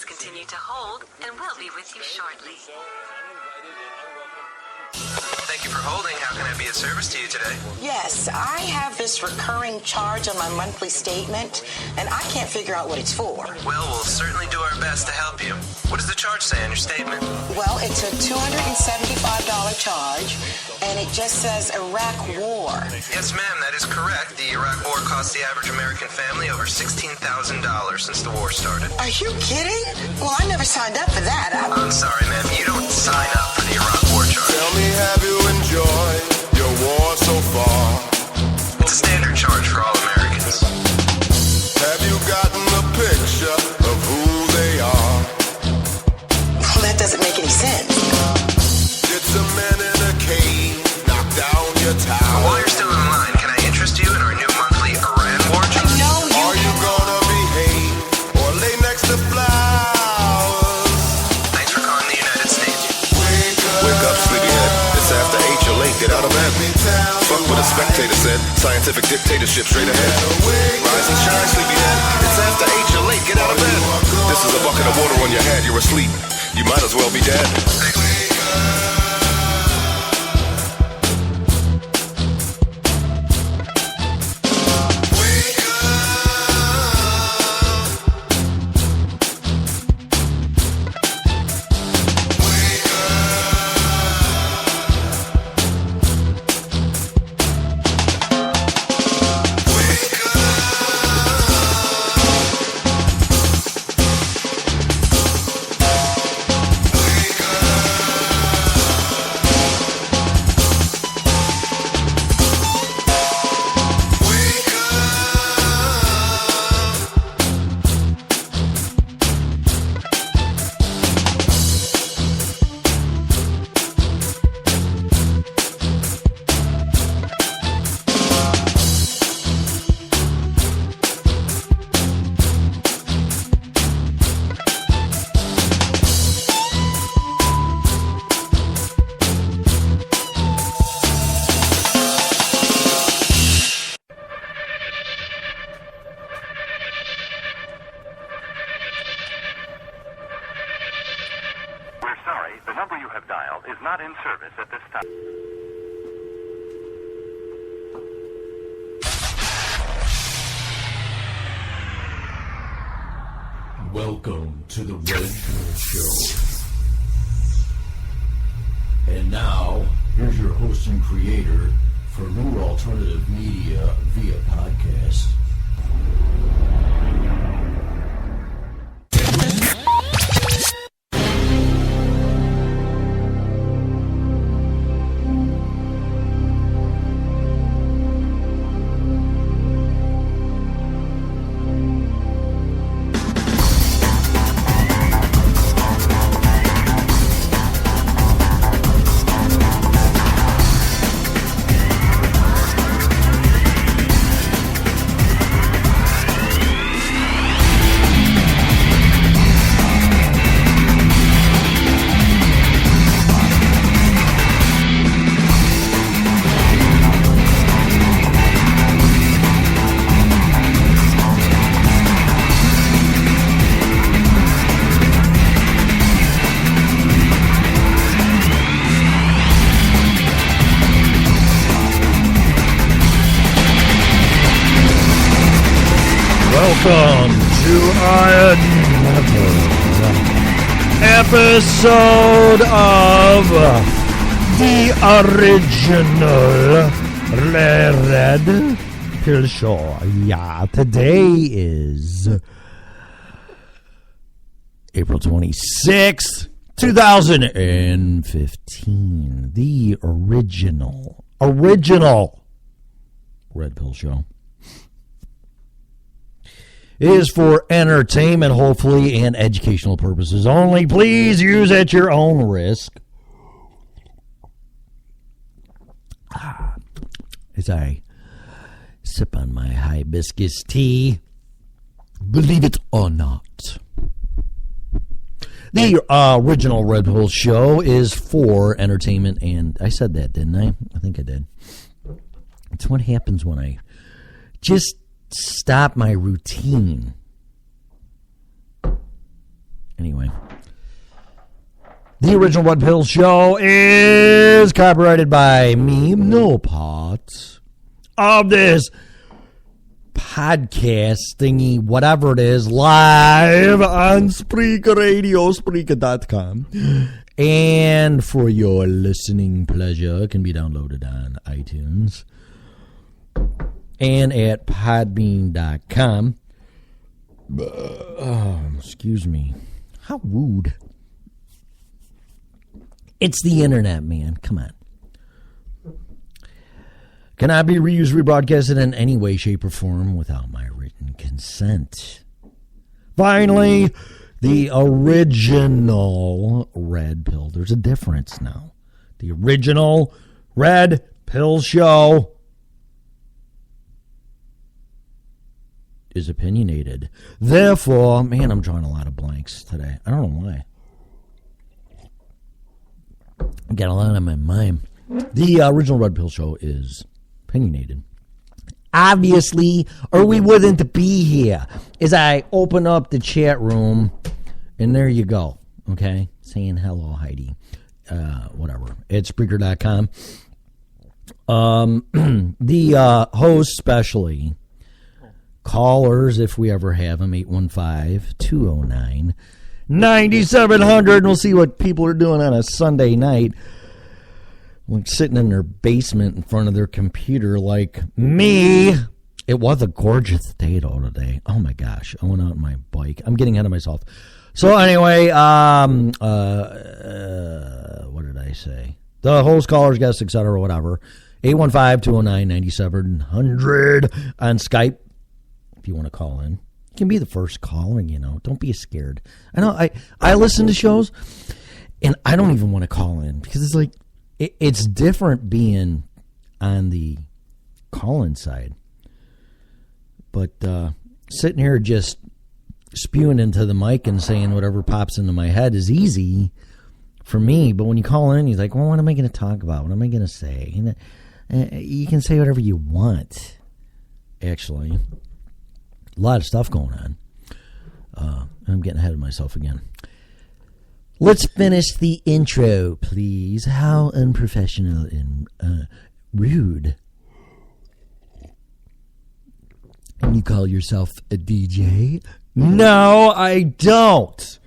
Please continue to hold, and we'll be with you shortly. Thank you for holding. How can I be of service to you today? Yes, I have this recurring charge on my monthly statement, and I can't figure out what it's for. Well, we'll certainly do our best to help you. What does the charge say on your statement? Well, it's a $275 charge, and it just says Iraq War. Yes, ma'am, that is correct. The Iraq War cost the average American family over $16,000 since the war started. Are you kidding? Well, I never signed up for that. I'm sorry, ma'am. You don't sign up for the Iraq War charge. Tell me, have you enjoyed your war so far? It's a standard charge for all Americans. Have you gotten a picture of who they are? Well, that doesn't make any sense. Did some men in a cave knock down your tower? While you're still in line, can I interest you in our new monthly Iran War charge? No, Are you gonna behave or lay next to flowers? Thanks for calling the United States. Wake up, sleepyhead. It's after 8, you're late. Get out of bed. Fuck what a spectator said. Scientific dictatorship straight ahead. Rise and shine, sleepyhead. It's after 8, you're late. Get out of bed. This is a bucket of water on your head. You're asleep. You might as well be dead. We're sorry, the number you have dialed is not in service at this time. Welcome to the Red Pill Show. And now, here's your host and creator for New Alternative Media via podcast. Welcome to another episode of the original Red Pill Show. Yeah, today is April 26th, 2015. The original Red Pill Show. It is for entertainment, hopefully, and educational purposes only. Please use at your own risk. As I sip on my hibiscus tea, believe it or not, the original Red Pill Show is for entertainment, and I said that, didn't I? I think I did. It's what happens when I just stop my routine Anyway. The Original Red Pill Show is copyrighted by me. No parts of this podcast thingy, whatever it is, live on Spreaker Radio, Spreaker.com. And for your listening pleasure, it can be downloaded on iTunes and at podbean.com. Excuse me. How rude. It's the internet, man. Come on. Cannot be reused, rebroadcasted in any way, shape, or form without my written consent. Finally, the original Red Pill. There's a difference now. The original Red Pill Show is opinionated. Therefore, man, I'm drawing a lot of blanks today. I don't know why. I got a lot on my mind. The original Red Pill Show is opinionated. Obviously, or we wouldn't be here. As I open up the chat room, and there you go. Okay? Saying hello, Heidi. Whatever. At Spreaker.com. The hosts, especially, callers, if we ever have them, 815-209-9700. And we'll see what people are doing on a Sunday night. Like sitting in their basement in front of their computer like me. It was a gorgeous day though today. Oh my gosh. I went out on my bike. I'm getting ahead of myself. So anyway, what did I say? The host, callers, guests, etc., whatever. 815-209-9700 on Skype. If you want to call in. You can be the first caller, you know. Don't be scared. I know I listen to shows and I don't even want to call in because it's like it's different being on the call-in side. But sitting here just spewing into the mic and saying whatever pops into my head is easy for me. But when you call in, he's like, well, what am I going to talk about? What am I going to say? And, you can say whatever you want, actually. A lot of stuff going on. I'm getting ahead of myself again. Let's finish the intro, please. How unprofessional and rude. And you call yourself a DJ? No, I don't.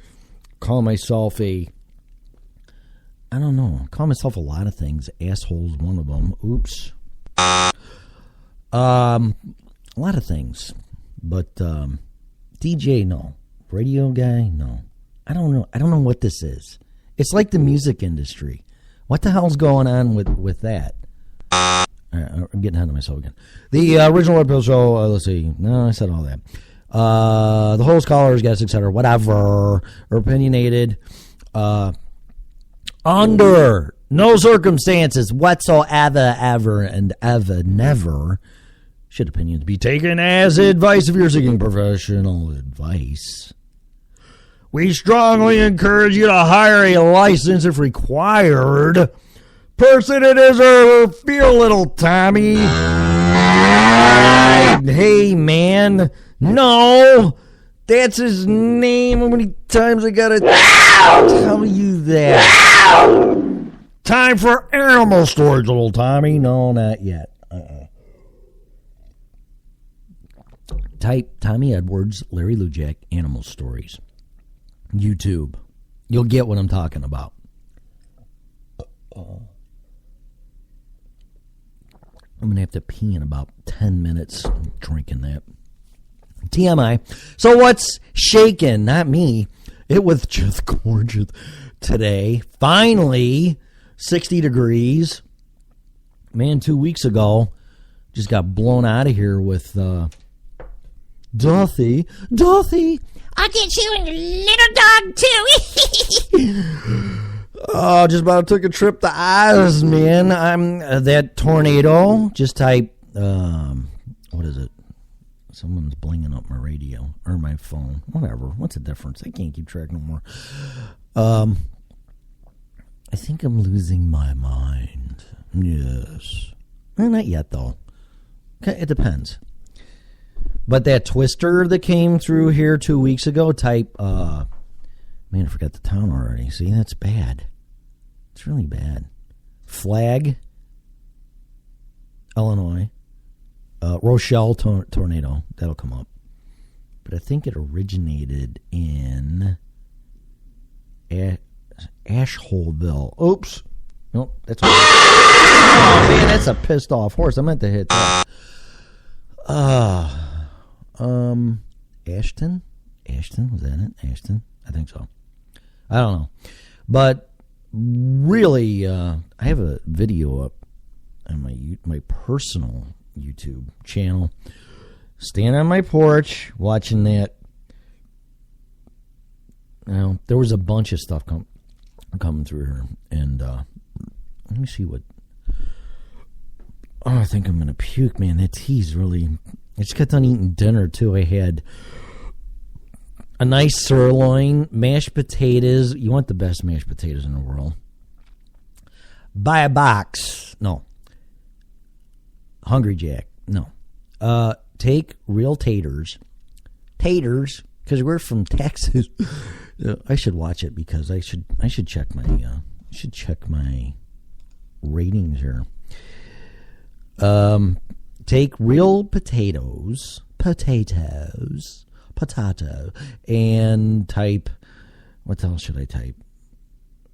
Call myself I don't know. Call myself a lot of things. Asshole's one of them. Oops. A lot of things. But DJ, no. Radio guy, no. I don't know. I don't know what this is. It's like the music industry. What the hell's going on with that? All right, I'm getting ahead of myself again. The original Red Pill Show, let's see. No, I said all that. The host, callers, guests, etc., whatever, are opinionated. Under no circumstances whatsoever, ever, and ever, never should opinions be taken as advice if you're seeking professional advice. We strongly encourage you to hire a license if required. Person it is or feel little Tommy. Hey, man. No. That's his name. How many times I gotta tell you that? Time for animal storage, little Tommy. No, not yet. Type Tommy Edwards, Larry Lujak, animal stories. YouTube. You'll get what I'm talking about. I'm going to have to pee in about 10 minutes. I'm drinking that. TMI. So what's shaking? Not me. It was just gorgeous today. Finally, 60 degrees. Man, 2 weeks ago, just got blown out of here with Dorothy. I'll get you and your little dog, too. Oh, just about took a trip to Oz, man. I'm that tornado. Just type, what is it? Someone's blinging up my radio or my phone. Whatever. What's the difference? I can't keep track no more. I think I'm losing my mind. Yes. Not yet, though. It depends. But that twister that came through here 2 weeks ago, type Man, I forgot the town already. See, that's bad. It's really bad. Flag, Illinois. Rochelle tornado. That'll come up. But I think it originated in Ashholeville. Oops. Nope. That's oh, man, that's a pissed off horse. I meant to hit that. Ashton? Ashton? Was that it? Ashton? I think so. I don't know. But really, I have a video up on my personal YouTube channel. Stand on my porch watching that. Now, there was a bunch of stuff coming through here. And let me see what... Oh, I think I'm going to puke, man. That tea's really... I just got done eating dinner, too. I had a nice sirloin, mashed potatoes. You want the best mashed potatoes in the world. Buy a box. No. Hungry Jack. No. Take real taters. Taters, because we're from Texas. I should watch it because I should check my ratings here. Take real potato, and type, what the hell should I type?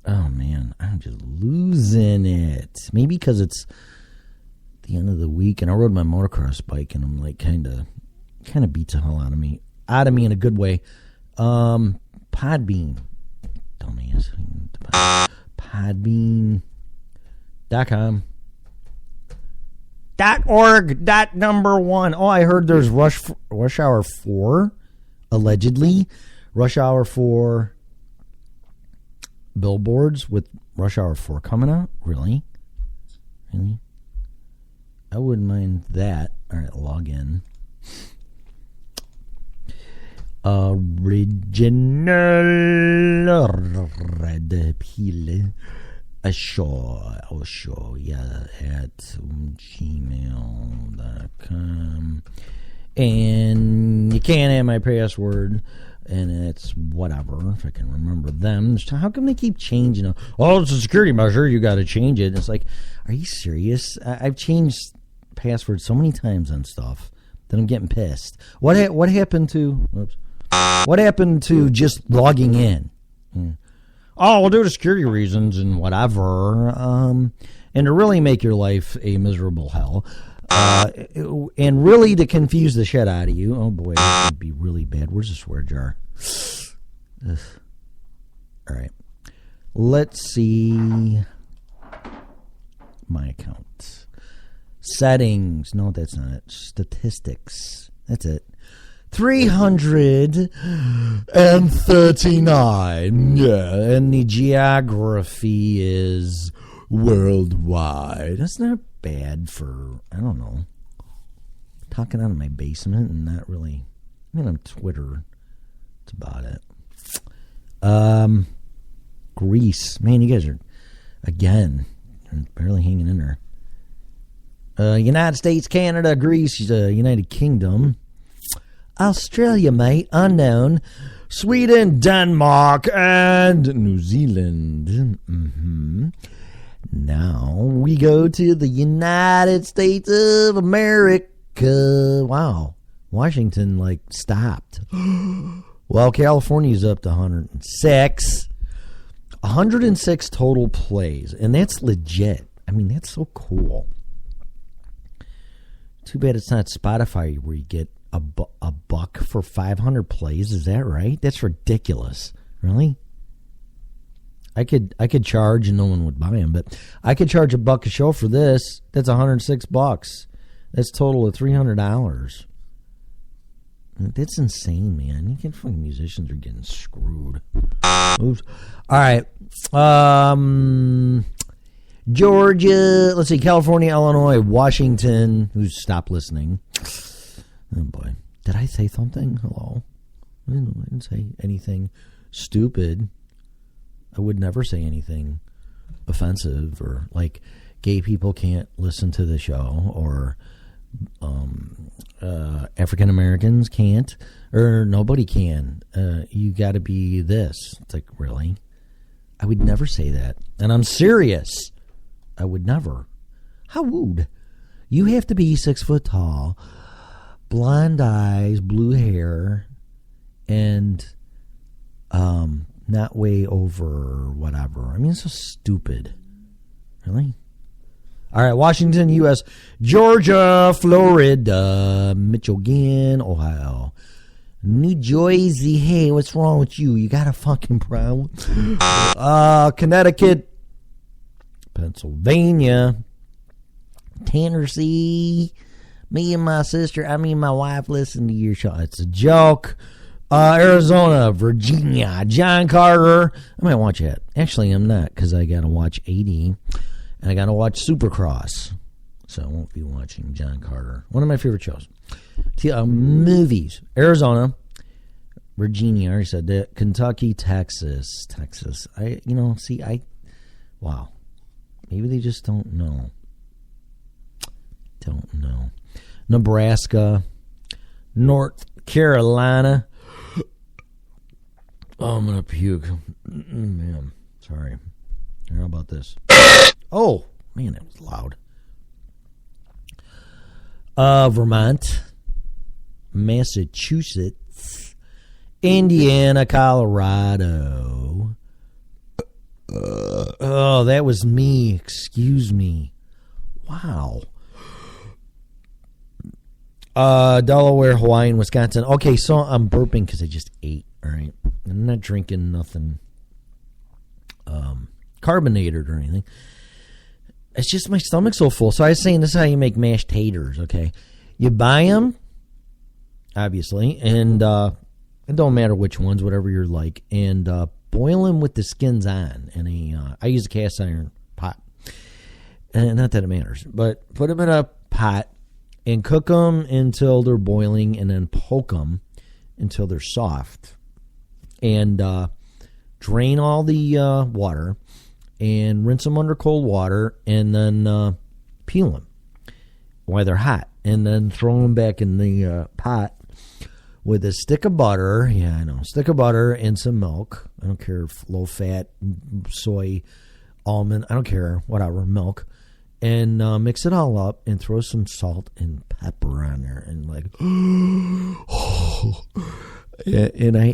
Oh man, I'm just losing it. Maybe because it's the end of the week and I rode my motocross bike and I'm like kind of beats the hell out of me in a good way. Podbean, dumbass. Podbean.com. .org. .1. Oh, I heard there's Rush Hour 4, allegedly. Rush Hour 4 billboards with Rush Hour 4 coming out. Really? I wouldn't mind that. All right, log in. Original Red Pill. Sure, yeah, at gmail.com. And you can't have my password, and it's whatever, if I can remember them. How come they keep changing it? Oh, it's a security measure, you got to change it. And it's like, are you serious? I've changed passwords so many times on stuff that I'm getting pissed. What happened to... Oops. What happened to just logging in? Oh, we'll do it for security reasons and whatever. And to really make your life a miserable hell. And really to confuse the shit out of you. Oh, boy, that would be really bad. Where's the swear jar? Ugh. All right. Let's see my account. Settings. No, that's not it. Statistics. That's it. 339. Yeah, and the geography is worldwide. That's not bad for, I don't know, talking out of my basement and not really, on Twitter. That's about it. Greece. Man, you guys are, again, barely hanging in there. United States, Canada, Greece, United Kingdom. Australia, mate, unknown. Sweden, Denmark, and New Zealand. Mm-hmm. Now we go to the United States of America. Wow. Washington, stopped. Well, California's up to 106. 106 total plays, and that's legit. That's so cool. Too bad it's not Spotify where you get a buck for 500 plays. Is that right? That's ridiculous. Really? I could charge and no one would buy them, but I could charge $1 a show for this. That's $106. That's total of $300. That's insane, man. You can fucking musicians are getting screwed. Oops. All right. Georgia, let's see, California, Illinois, Washington, who's stopped listening. Oh, boy. Did I say something? Hello? I didn't say anything stupid. I would never say anything offensive or gay people can't listen to the show or African Americans can't, or nobody can. You got to be this. It's like, really? I would never say that. And I'm serious. I would never. How rude. You have to be 6 foot tall, blonde eyes, blue hair, and not way over whatever. I mean, it's so stupid. Really? All right, Washington, U.S., Georgia, Florida, Michigan, Ohio, New Jersey. Hey, what's wrong with you? You got a fucking problem? Connecticut, Pennsylvania, Tennessee. Me and my sister, my wife, listen to your show. It's a joke. Arizona, Virginia, John Carter. I might watch that. Actually, I'm not, because I got to watch 80. And I got to watch Supercross. So I won't be watching John Carter. One of my favorite shows. Movies. Arizona, Virginia. I already said that. Kentucky, Texas. Wow. Maybe they just don't know. Don't know. Nebraska, North Carolina. Oh, I'm going to puke. Man, sorry. How about this? Oh, man, that was loud. Vermont, Massachusetts, Indiana, Colorado. Oh, that was me. Excuse me. Wow. Delaware, Hawaii, and Wisconsin. Okay, so I'm burping because I just ate. All right. I'm not drinking nothing carbonated or anything. It's just my stomach's so full. So I was saying this is how you make mashed taters, okay? You buy them, obviously, and it don't matter which ones, whatever you're like, and boil them with the skins on. I use a cast iron pot. And not that it matters, but put them in a pot and cook them until they're boiling, and then poke them until they're soft. And drain all the water and rinse them under cold water, and then peel them while they're hot, and then throw them back in the pot with a stick of butter. Yeah, I know. Stick of butter and some milk. I don't care if low fat, soy, almond. I don't care. Whatever, milk. And mix it all up and throw some salt and pepper on there. And and I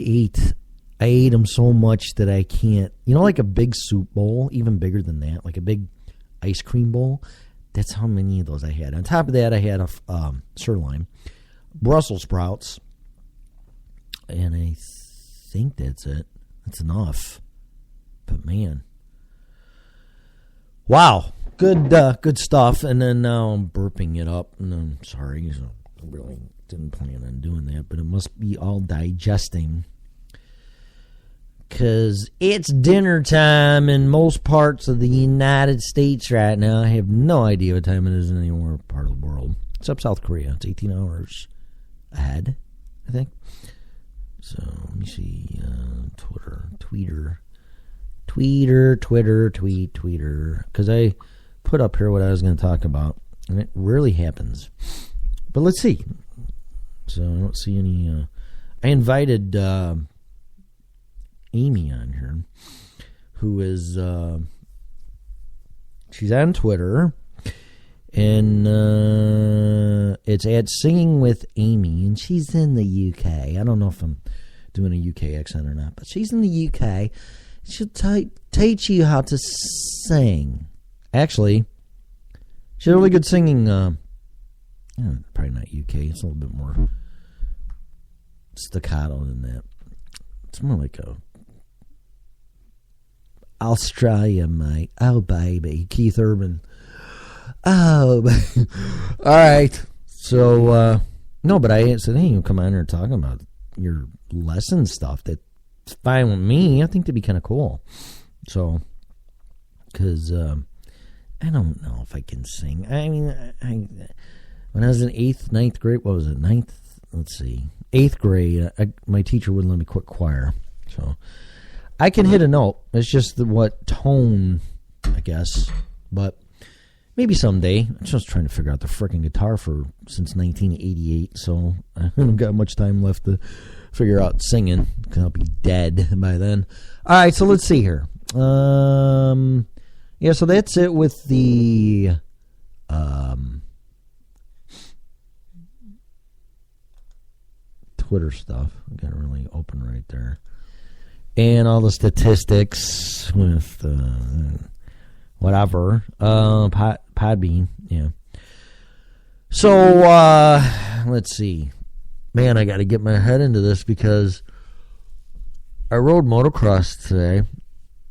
ate them so much that I can't. Like a big soup bowl, even bigger than that, like a big ice cream bowl. That's how many of those I had. On top of that, I had a sirloin, Brussels sprouts, and I think that's it. That's enough. But man, wow, good stuff. And then now I'm burping it up, and I'm sorry, I really didn't plan on doing that, but it must be all digesting. Because it's dinner time in most parts of the United States right now. I have no idea what time it is in any more part of the world. Except South Korea. It's 18 hours ahead, I think. So, let me see. Tweeter. Because I put up here what I was going to talk about. And it rarely happens. But let's see. So, I don't see any... I invited... Amy on here, who is she's on Twitter, and it's at Singing with Amy, and she's in the UK. I don't know if I'm doing a UK accent or not, but she's in the UK. She'll teach you how to sing. Actually, she's really good singing. Probably not UK. It's a little bit more staccato than that. It's more like a Australia, mate. Oh, baby. Keith Urban. Oh, baby. All right. So, no, but I said, hey, you come on here and talk about your lesson stuff. That's fine with me. I think that'd be kind of cool. So, because I don't know if I can sing. I mean, when I was in 8th, 9th grade, what was it? 9th? Let's see. 8th grade, my teacher wouldn't let me quit choir. So, I can hit a note. It's just what tone, I guess. But Maybe someday. I'm just trying to figure out the freaking guitar since 1988, so I haven't got much time left to figure out singing, because I'll be dead by then. All right, so let's see here. Yeah, so that's it with the Twitter stuff. I got it really open right there. And all the statistics with whatever. Podbean, yeah. So, let's see. Man, I got to get my head into this because I rode motocross today.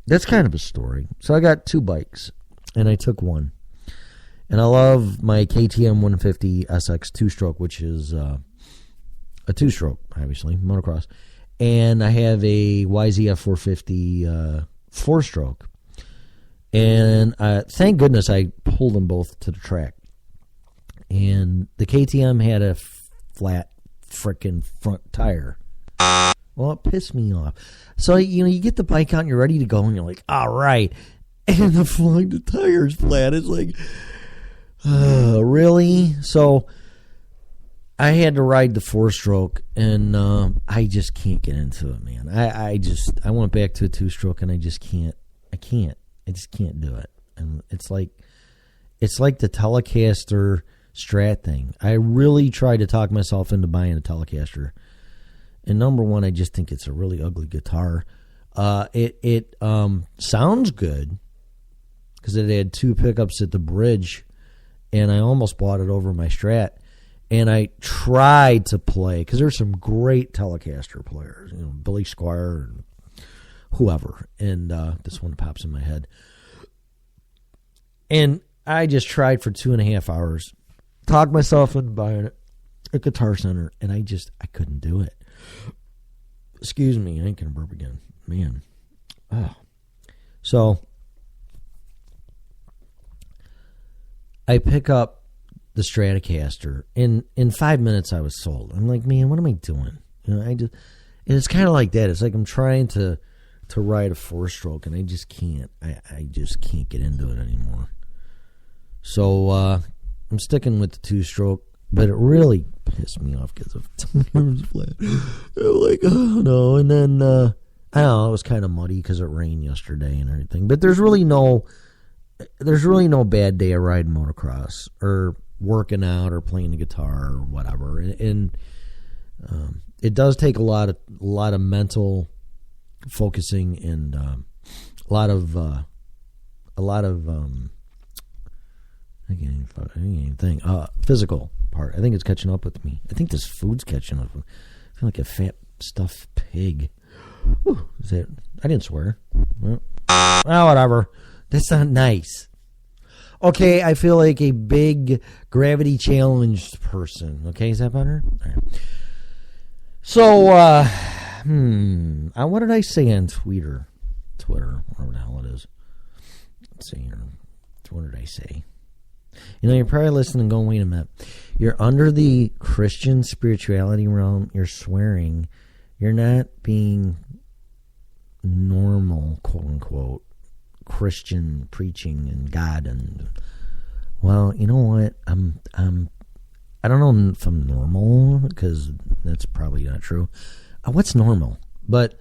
That's kind of a story. So I got 2 bikes, and I took one. And I love my KTM 150 SX 2-stroke, which is a 2-stroke, obviously, motocross. And I have a YZF 450 4-stroke. And thank goodness I pulled them both to the track. And the KTM had a flat frickin' front tire. Well, it pissed me off. So, you get the bike out and you're ready to go, and you're like, all right. And the tire's flat. It's like, really? So I had to ride the 4-stroke, and I just can't get into it, man. I went back to a 2-stroke, and I just can't. I just can't do it. And it's like the Telecaster Strat thing. I really tried to talk myself into buying a Telecaster. And number one, I just think it's a really ugly guitar. It sounds good because it had 2 pickups at the bridge, and I almost bought it over my Strat. And I tried to play, because there's some great Telecaster players, Billy Squire and whoever. And this one pops in my head. And I just tried for 2.5 hours, talked myself into buying it at Guitar Center, and I couldn't do it. Excuse me, I ain't gonna burp again, man. Oh, so I pick up the Stratocaster. In 5 minutes, I was sold. I'm like, man, what am I doing? And it's kind of like that. It's like I'm trying to ride a 4-stroke, and I just can't. I just can't get into it anymore. So I'm sticking with the 2-stroke, but it really pissed me off because of tires flat. I'm like, oh no. And then I don't know, it was kind of muddy because it rained yesterday and everything. But there's really no bad day of riding motocross or working out or playing the guitar or whatever. And it does take a lot of mental focusing and a lot of I can't even think. Physical part. I think it's catching up with me. I think this food's catching up. I feel like a fat stuffed pig. Whew, is that? I didn't swear. Well, whatever. That's not nice. Okay, I feel like a big gravity challenged person. Okay, is that better? All right. So, what did I say on Twitter, whatever the hell it is. Let's see here. What did I say? You're probably listening and going, wait a minute. You're under the Christian spirituality realm. You're swearing. You're not being normal, quote unquote, Christian preaching and God. And well, you know what? I don't know if I'm normal, because that's probably not true. What's normal? But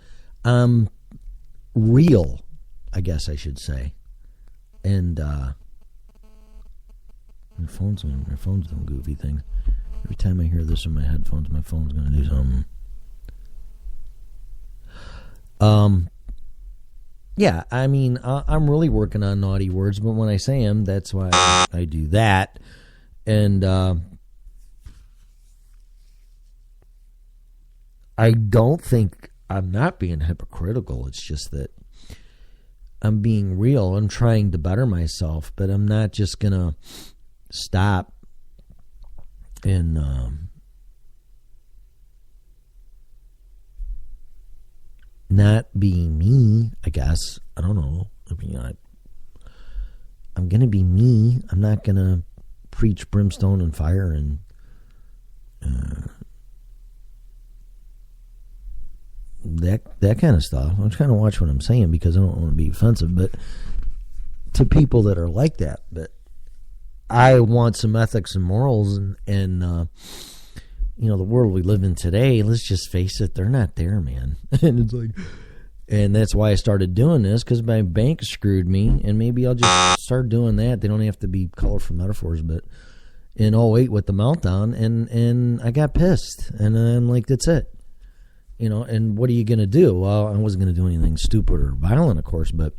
real, I guess I should say. And my phone's doing goofy things. Every time I hear this in my headphones, my phone's going to do something. Yeah, I mean, I'm really working on naughty words, but when I say them, that's why I do that. And I don't think I'm not being hypocritical. It's just that I'm being real. I'm trying to better myself, but I'm not just going to stop and not be me, I guess. I don't know. I mean, I'm going to be me. I'm not going to preach brimstone and fire and that kind of stuff. I'm trying to watch what I'm saying because I don't want to be offensive, but to people that are like that. But I want some ethics and morals, and you know, the world we live in today, let's just face it, they're not there, man. And it's like, and that's why I started doing this, because my bank screwed me, and maybe I'll just start doing that. They don't have to be colorful metaphors, but in 08 with the meltdown, and I got pissed, and I'm like, that's it. You know, and what are you going to do? Well, I wasn't going to do anything stupid or violent, of course, but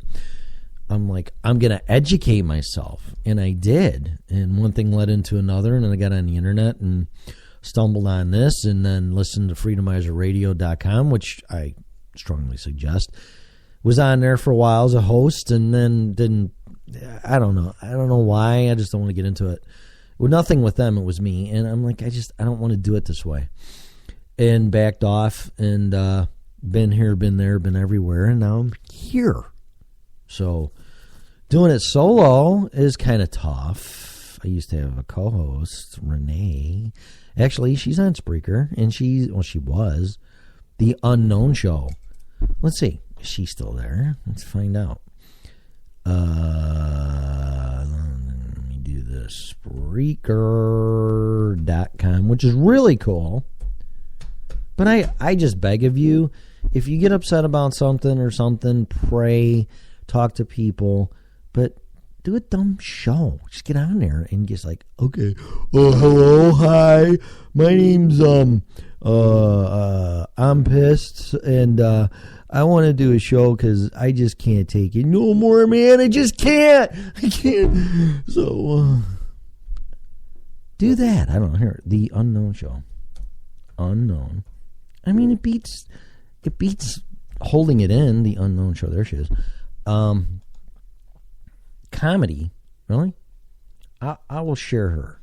I'm like, I'm going to educate myself, and I did, and one thing led into another, and then I got on the internet and stumbled on this, and then listened to freedomizerradio.com, which I strongly suggest. Was on there for a while as a host, and then didn't. I don't know why. I just don't want to get into it. Well, nothing with them. It was me, and I'm like, I don't want to do it this way, and backed off, and been here, been there, been everywhere, and now I'm here. So doing it solo is kind of tough. I used to have a co-host, Renee. Actually, she's on Spreaker, and she was the Unknown Show. Let's see. Is she still there? Let's find out. Let me do this. Spreaker.com, which is really cool. But I just beg of you, if you get upset about something or something, pray, talk to people, but do a dumb show. Just get on there and just like, okay, hello, hi, my name's I'm pissed, and I want to do a show because I just can't take it no more, man. I just can't. I can't. So do that. I don't know. Here, the Unknown Show. Unknown. I mean, it beats holding it in. The Unknown Show. There she is. Comedy. Really? I will share her.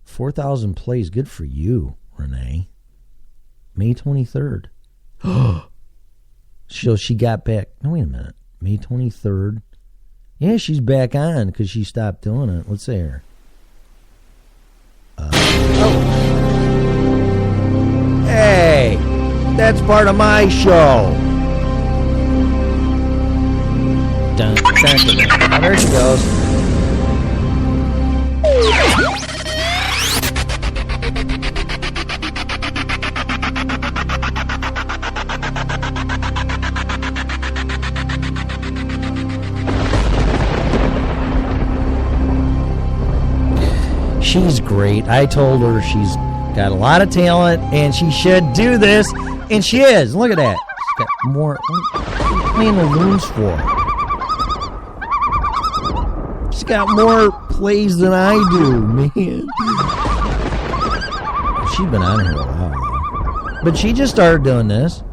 4,000 plays. Good for you, Renee. May 23rd. So she got back. No, wait a minute. May 23rd. Yeah, she's back on because she stopped doing it. Let's see her. Hey, that's part of my show. Dun, dun, dun, dun. Oh, there she goes. She's great. I told her she's got a lot of talent and she should do this, and she is. Look at that. She's got more. What are you playing the loons for? She's got more plays than I do, man. She's been on here a while, but she just started doing this.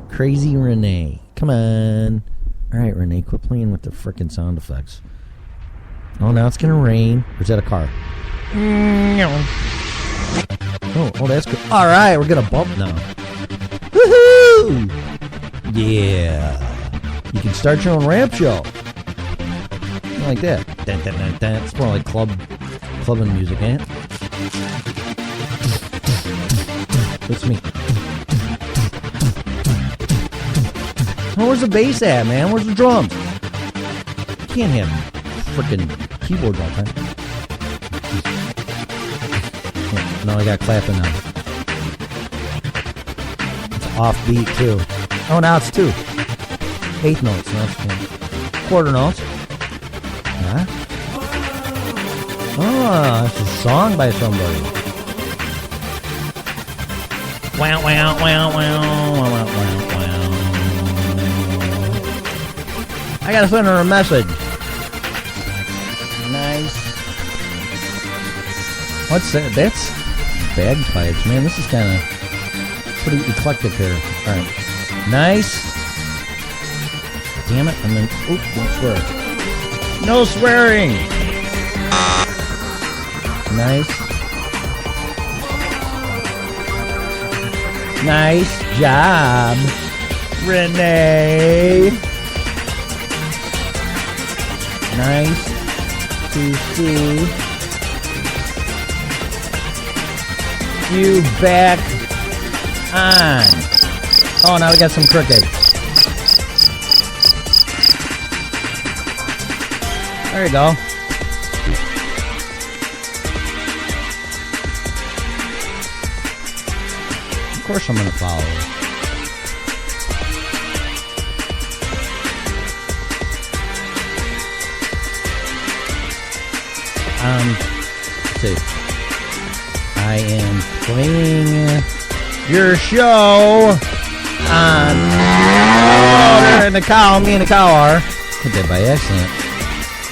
Crazy Renee. Come on. All right, Renee, quit playing with the frickin' sound effects. Oh, now it's going to rain. Or is that a car? Oh, that's good. All right, we're going to bump now. Woohoo! Yeah. You can start your own rap show. Like that. Dun, dun, dun, dun. It's more like clubbing music, ain't it? That's me. Oh, where's the bass at, man? Where's the drums? You can't have freaking keyboard all the time. Yeah, no, I got clapping now. It's offbeat too. Oh, now it's 2. 8th notes. Now it's 10. Quarter notes. Huh? Oh, it's a song by somebody. Wow, wow, wow, wow, wow, wow, wow. I gotta send her a message. Nice. What's that? That's bagpipes, man. This is kind of pretty eclectic here. All right. Nice. Damn it. And then, oop, don't swear. No swearing. Nice. Nice job, Renee. Nice to see you back on. Oh, now we got some crooked. There you go. Of course I'm going to follow you. Let's see. I am playing your show on... Oh, they're in the cow. Me and the cow are. Did that by accident.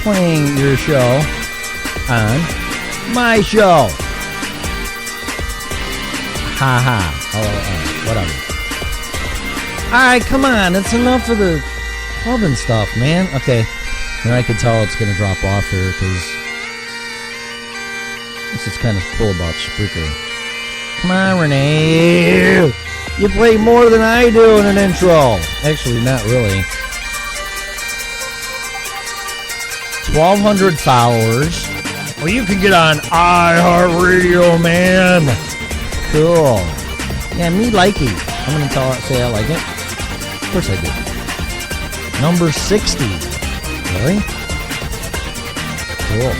Playing your show on my show. Ha ha. Oh, whatever. Alright, come on. That's enough of the clubbing stuff, man. Okay. Now I can tell it's going to drop off here because this is kind of cool about Spreaker. Come on, Renee. You play more than I do in an intro. Actually, not really. 1,200 followers. Well, you can get on iHeartRadio, man. Cool. Yeah, me like it. I'm going to say I like it. Of course I do. Number 60. Really? Cool.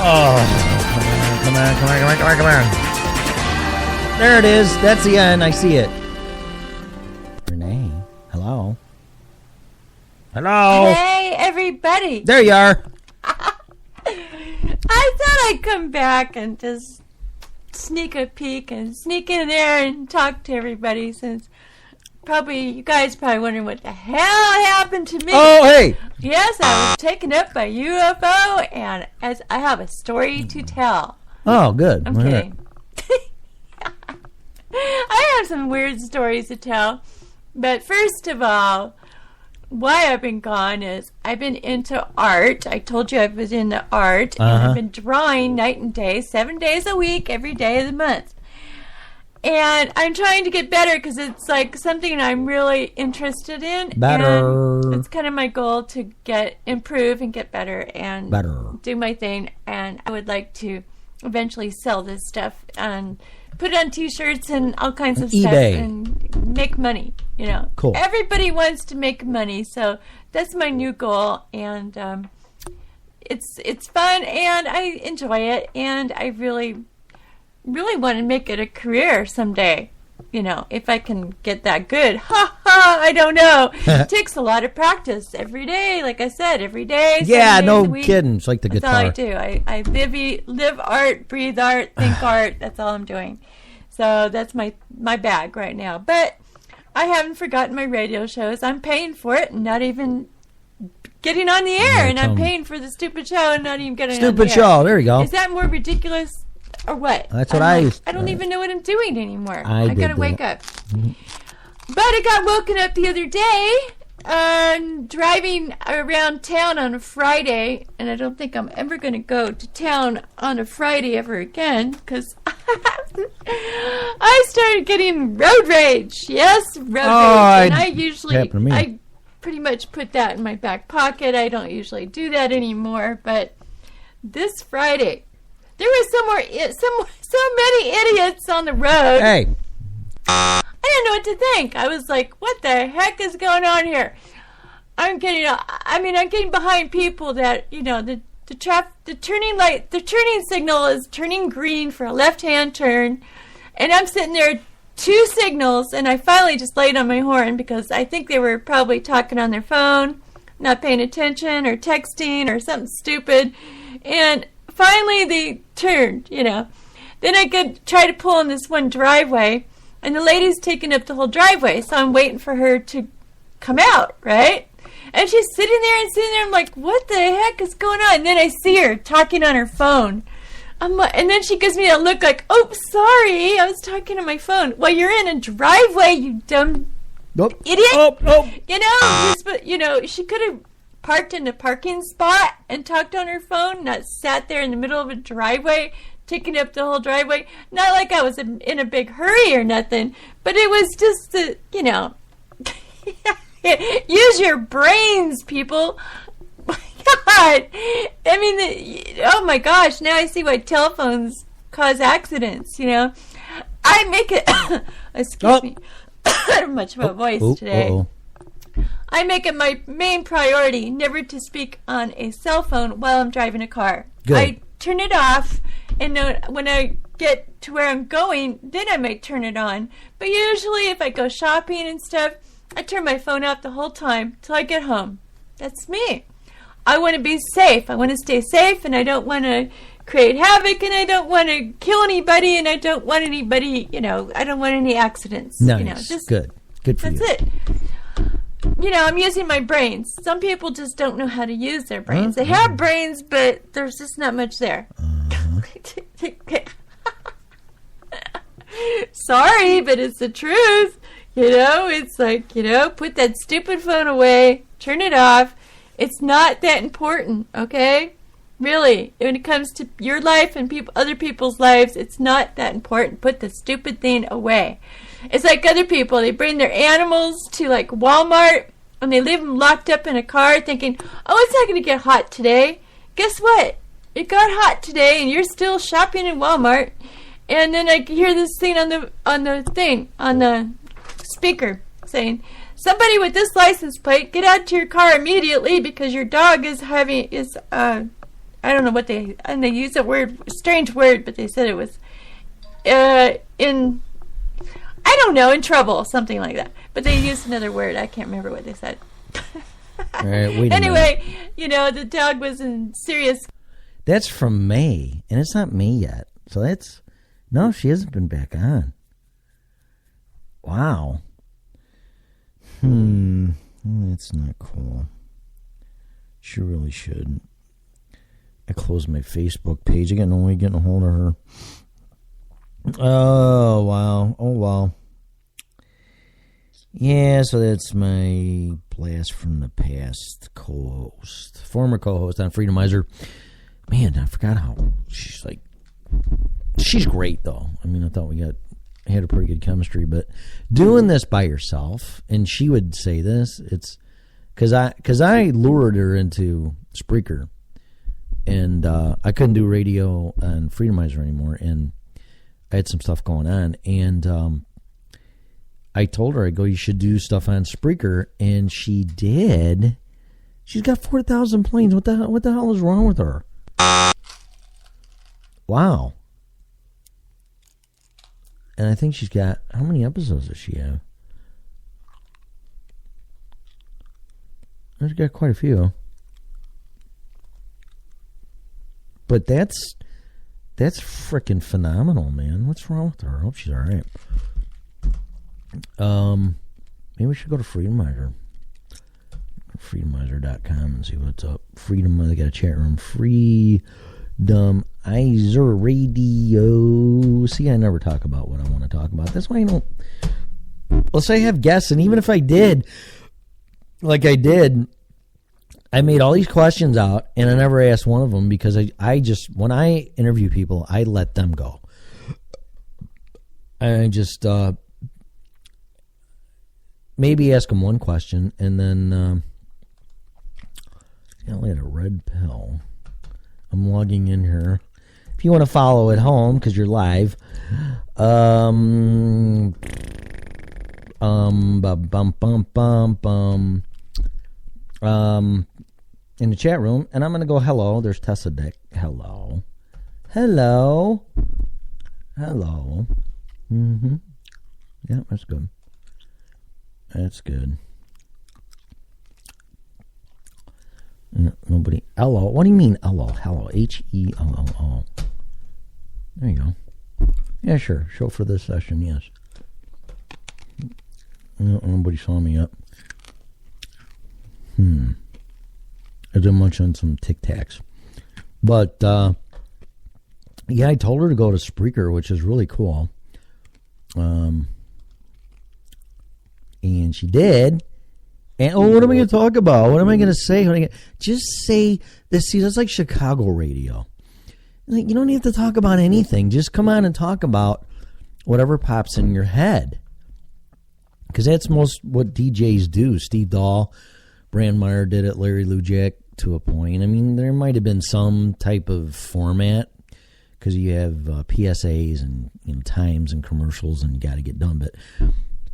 Oh, come on. There it is. That's the end. I see it. Renee, hello. Hello. Hey, everybody. There you are. I thought I'd come back and just sneak a peek and sneak in there and talk to everybody since you guys probably wondering what the hell happened to me. Oh, hey. Yes, I was taken up by UFO and as I have a story to tell. Oh, good. I'm kidding. I have some weird stories to tell. But first of all, why I've been gone is I've been into art. I told you I was into art. And I've been drawing night and day, 7 days a week, every day of the month. And I'm trying to get better because it's like something I'm really interested in. Better. And it's kind of my goal to improve and get better and do my thing. And I would like to eventually sell this stuff and put it on t-shirts and all kinds of stuff and make money, you know. Cool. Everybody wants to make money, so that's my new goal, and it's fun, and I enjoy it, and I really want to make it a career someday, you know, if I can get that good. Ha ha, I don't know. It takes a lot of practice every day, like I said, every day. Yeah, no kidding. It's like the guitar. That's all I do. I live art, breathe art, think art. That's all I'm doing. So that's my bag right now. But I haven't forgotten my radio shows. I'm paying for it and not even getting on the air. And I'm paying for the stupid show and not even getting on the air. Stupid show. There you go. Is that more ridiculous or what? That's what I used to. I don't even know what I'm doing anymore. I got to wake up. But I got woken up the other day driving around town on a Friday, and I don't think I'm ever going to go to town on a Friday ever again because I started getting road rage. Yes, road rage. And I pretty much put that in my back pocket. I don't usually do that anymore, but this Friday there was so many idiots on the road. Hey. I didn't know what to think. I was like, what the heck is going on here? I'm getting behind people that, you know, the turning signal is turning green for a left-hand turn, and I'm sitting there 2 signals, and I finally just laid on my horn because I think they were probably talking on their phone, not paying attention, or texting, or something stupid, and finally they turned, you know. Then I could try to pull in this one driveway, and the lady's taking up the whole driveway, so I'm waiting for her to come out, right? And she's sitting there, I'm like, what the heck is going on? And then I see her talking on her phone. And then she gives me a look like, oh, sorry, I was talking on my phone. Well, you're in a driveway, you dumb idiot. You know, she could have parked in a parking spot and talked on her phone, not sat there in the middle of a driveway, taking up the whole driveway. Not like I was in a big hurry or nothing, but it was just, you know, use your brains, people. God. I mean, oh my gosh, now I see why telephones cause accidents, you know. I make it, excuse me, I have much of a voice today. Uh-oh. I make it my main priority never to speak on a cell phone while I'm driving a car. Good. I turn it off, and when I get to where I'm going, then I might turn it on. But usually if I go shopping and stuff, I turn my phone off the whole time till I get home. That's me. I want to be safe. I want to stay safe, and I don't want to create havoc, and I don't want to kill anybody, and I don't want anybody, you know, I don't want any accidents. Nice. You know, just, Good for you. that's it. You know, I'm using my brains. Some people just don't know how to use their brains. They have brains, but there's just not much there. Sorry, but it's the truth. You know, it's like, you know, put that stupid phone away, turn it off. It's not that important, okay? Really, when it comes to your life and other people's lives, it's not that important. Put the stupid thing away. It's like other people. They bring their animals to, like, Walmart, and they leave them locked up in a car thinking, oh, it's not going to get hot today. Guess what? It got hot today, and you're still shopping in Walmart. And then I hear this thing on the speaker saying, somebody with this license plate, get out to your car immediately because your dog is I don't know what they use a word, strange word, but they said it was in trouble, something like that. But they used another word. I can't remember what they said. All right, wait a anyway, minute. you know, the dog was in serious. That's from May, and it's not May yet. So no, she hasn't been back on. Wow. That's not cool. She really shouldn't. I closed my Facebook page. I got no way of getting a hold of her. Oh, wow. Yeah, so that's my blast from the past co-host. Former co-host on Freedomizer. Man, I forgot how she's great, though. I mean, I thought we had a pretty good chemistry, but doing this by yourself, and she would say this, it's because I lured her into Spreaker, and I couldn't do radio on Freedomizer anymore, and I had some stuff going on, and I told her, I go, you should do stuff on Spreaker, and she did. She's got 4,000 planes. What the hell is wrong with her? Wow. And I think she's got, how many episodes does she have? She's got quite a few. But that's freaking phenomenal, man. What's wrong with her? I hope she's all right. Maybe we should go to Freedomizer. Freedomizer.com and see what's up. Freedom, they got a chat room. Freedomizer Radio. See, I never talk about what I want to talk about. That's why I don't. Let's say I have guests, and even if I did, like I did, I made all these questions out, and I never asked one of them because I just, when I interview people, I let them go. I just maybe ask them one question, and then I only had a red pill. I'm logging in here. If you want to follow at home because you're live, in the chat room, and I'm going to go hello. There's Tessa Dick. Hello. Yeah, that's good. Yeah, nobody. Hello. What do you mean hello? Hello. Hello. There you go. Yeah, sure. Show for this session, yes. No, nobody saw me yet. I did much on some Tic Tacs. But, yeah, I told her to go to Spreaker, which is really cool. And she did. And, what am I going to talk about? What am I going to say? Just say this. See, that's like Chicago radio. Like, you don't have to talk about anything. Just come on and talk about whatever pops in your head. Because that's most what DJs do. Steve Dahl, Brandmeyer did it. Larry Lujack, to a point. I mean, there might have been some type of format because you have PSAs and times and commercials and you got to get done. But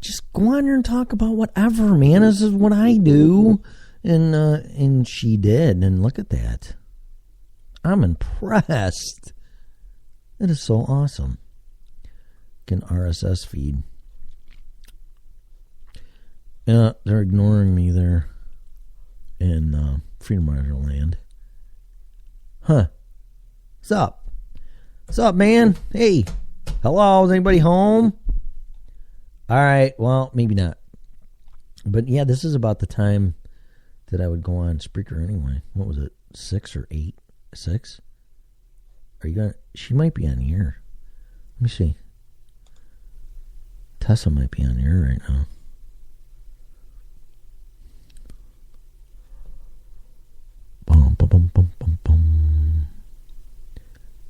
just go on there and talk about whatever, man. This is what I do. And she did. And look at that. I'm impressed. It is so awesome. An RSS feed. Yeah, they're ignoring me there in Freedom Rider Land. Huh. What's up? What's up, man? Hey. Hello, is anybody home? All right, well, maybe not. But yeah, this is about the time that I would go on Spreaker anyway. What was it? 6 or 8? 6? Are you gonna... She might be on here. Let me see. Tessa might be on here right now. Bum, bum, bum, bum, bum, bum.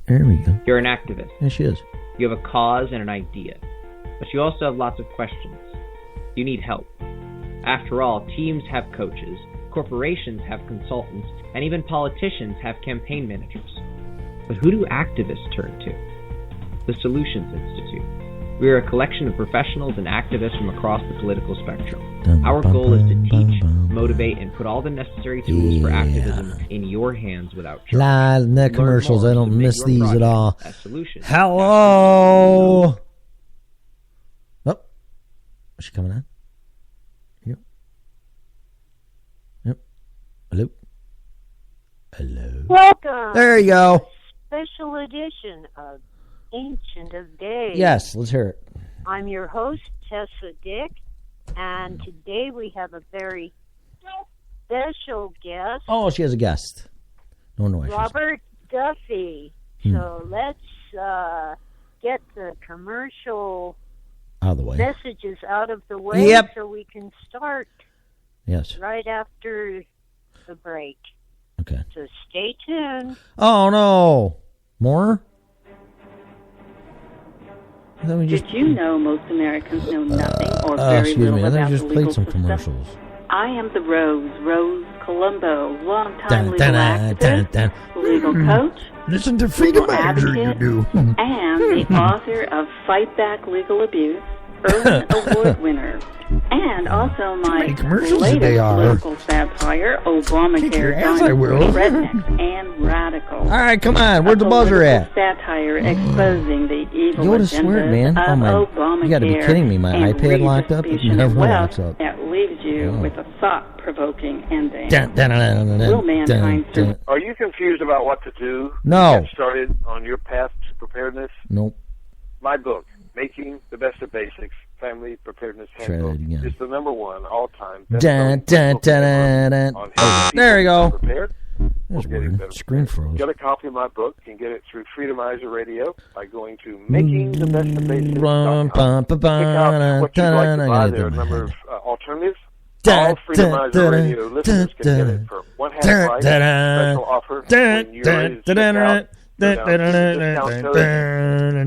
There we go. You're an activist. Yeah, she is. You have a cause and an idea. But you also have lots of questions. You need help. After all, teams have coaches, corporations have consultants, and even politicians have campaign managers. But who do activists turn to? The Solutions Institute. We are a collection of professionals and activists from across the political spectrum. Our goal is to teach, motivate, and put all the necessary tools for activism in your hands without charge. The commercials. I don't miss these at all. Solutions. Hello. Oh, is she coming on? Yep. Yep. Hello. Hello. Welcome. There you go. Special edition of Ancient of Days. Yes, let's hear it. I'm your host, Tessa Dick, and today we have a very special guest. Oh, she has a guest. No, Robert Duffy. So let's get the commercial out of the way. Messages out of the way. Yep. So we can start yes. right after the break. Okay. So stay tuned. Oh, no. More? Did you know most Americans know nothing or very little about the legal played some system? commercials. I am the Rose Colombo, longtime legal activist, legal coach, listen to Freedom Rider, you do, and the author of Fight Back Legal Abuse, Irwin Award winner, and also my latest political satire, Obamacare, Rednecks and Radicals. All right, come on, where's the buzzer at? Satire exposing the evil you swear, man. of Obamacare. You got to be kidding me. My iPad locked up. It never locks up. That leaves you with a thought-provoking ending. Will mankind survive? Are you confused about what to do? No. To get started on your path to preparedness? Nope. My book, Making the Best of Basics, Family Preparedness Handbook, is the #1 all-time there we go. Prepared. That's weird. Screen froze. Get a copy of my book. You can get it through Freedomizer Radio by going to makingthebestofbasics.com. Pick out what you'd like to buy. There are a number of alternatives. All Freedomizer Radio listeners can get it for one half price. Special offer when you're ready to check out. Type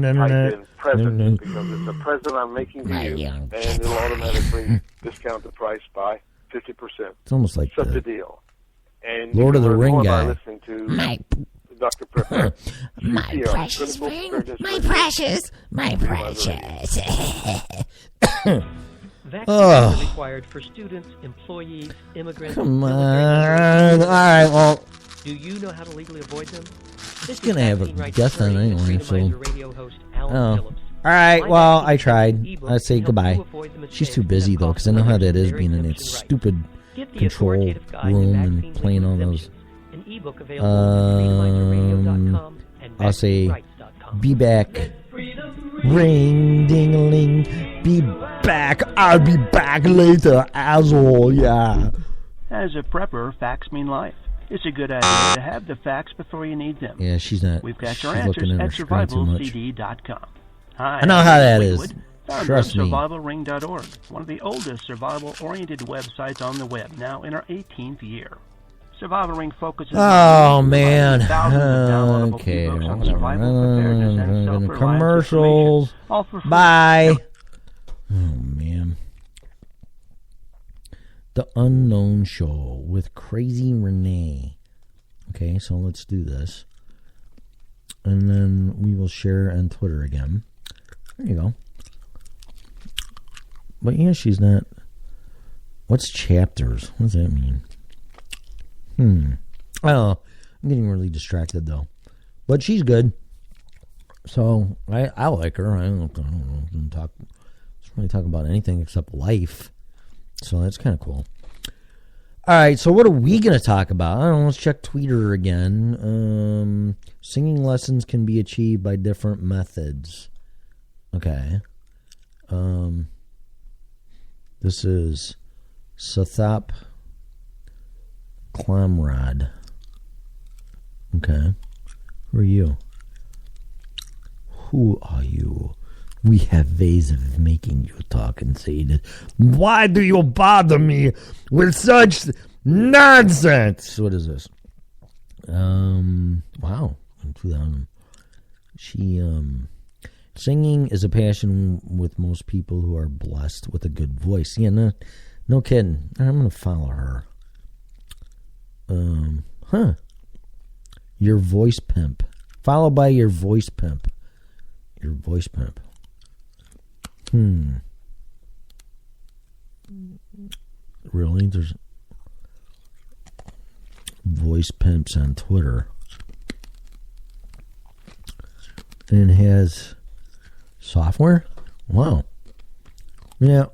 in present because it's a present I'm making to you, and it'll automatically discount the price by 50%. It's almost like such a deal. And Lord of the Ring guy. Listening to Dr. Prepper. My precious ring, my precious. Vaccines are required for students, employees, immigrants. Come on. All right, well. Do you know how to legally avoid them? He's going to have a guest on anyway, so. All right, well, I tried. I say goodbye. She's too busy, though, because I know how that is being in that stupid control room and playing all those. I'll say, be back. Ring, ding-a-ling, be back. I'll be back later, asshole, yeah. As a prepper, facts mean life. It's a good idea to have the facts before you need them. Yeah, she's not. We've got she's your answers looking at at her screen too much. survivalcd.com. Hi, I know how that is. Trust me. Survivalring.org, one of the oldest survival-oriented websites on the web, now in our 18th year. Survival Ring focuses on thousands of okay. downloadable ebooks on survival preparedness and self-reliance Commercials. all for free. Bye. Oh man. The Unknown Show with Crazy Renee. Okay, so let's do this. And then we will share on Twitter again. There you go. But yeah, she's not... What's chapters? What does that mean? Oh, I'm getting really distracted, though. But she's good. So, I like her. I don't really talk about anything except life. So, that's kind of cool. All right, so what are we going to talk about? I don't know, let's check Twitter again. Singing lessons can be achieved by different methods. Okay. This is Sathap Klamrad. Okay. Who are you? Who are you? We have ways of making you talk and say that. Why do you bother me with such nonsense? What is this? Wow. 2000. Singing is a passion with most people who are blessed with a good voice. Yeah, no kidding. I'm going to follow her. Your voice pimp. Followed by your voice pimp. Your voice pimp. Really? There's voice pimps on Twitter. And has software? Wow. Yeah.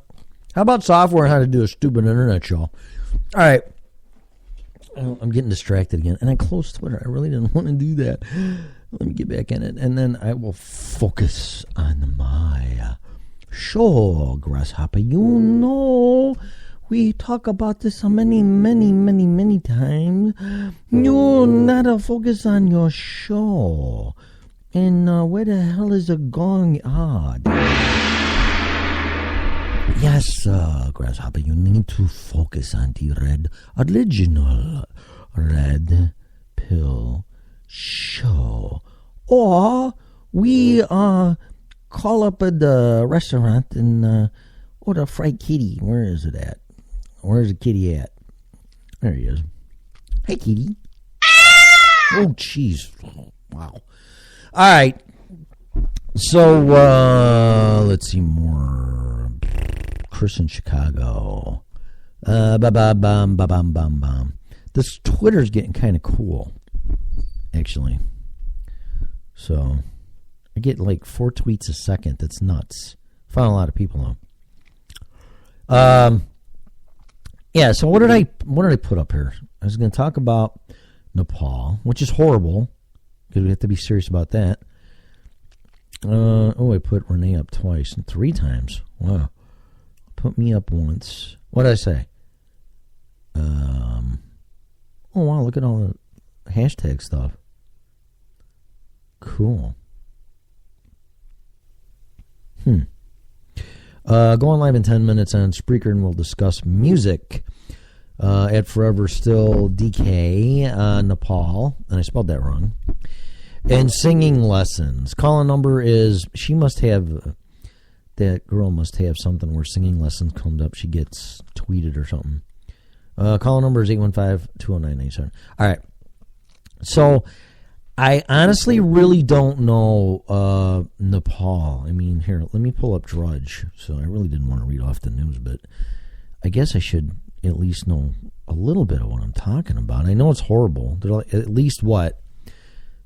How about software on how to do a stupid internet show? All right. I'm getting distracted again. And I closed Twitter. I really didn't want to do that. Let me get back in it. And then I will focus on my show, Grasshopper. You know, we talk about this many times. You gotta focus on your show. And where the hell is it going on? Yes, Grasshopper, you need to focus on the original red pill show. Or we call up at the restaurant and order fried kitty. Where is it at? Where's the kitty at? There he is. Hey, kitty. Oh, jeez. Wow. All right. So, let's see more. Chris in Chicago. This Twitter's getting kind of cool, actually. So, I get like 4 tweets a second. That's nuts. Found a lot of people though. Yeah. So what did I put up here? I was going to talk about Nepal, which is horrible because we have to be serious about that. I put Renee up twice and 3 times. Wow. Put me up once. What did I say? Oh wow! Look at all the hashtag stuff. Cool. Going live in 10 minutes on Spreaker, and we'll discuss music. At Forever Still DK, Nepal, and I spelled that wrong. And singing lessons. Call number is, that girl must have something where singing lessons comes up. She gets tweeted or something. Call number is 815-209-97. All right. So, I honestly really don't know Nepal. I mean, here, let me pull up Drudge. So, I really didn't want to read off the news, but I guess I should at least know a little bit of what I'm talking about. I know it's horrible. There are at least what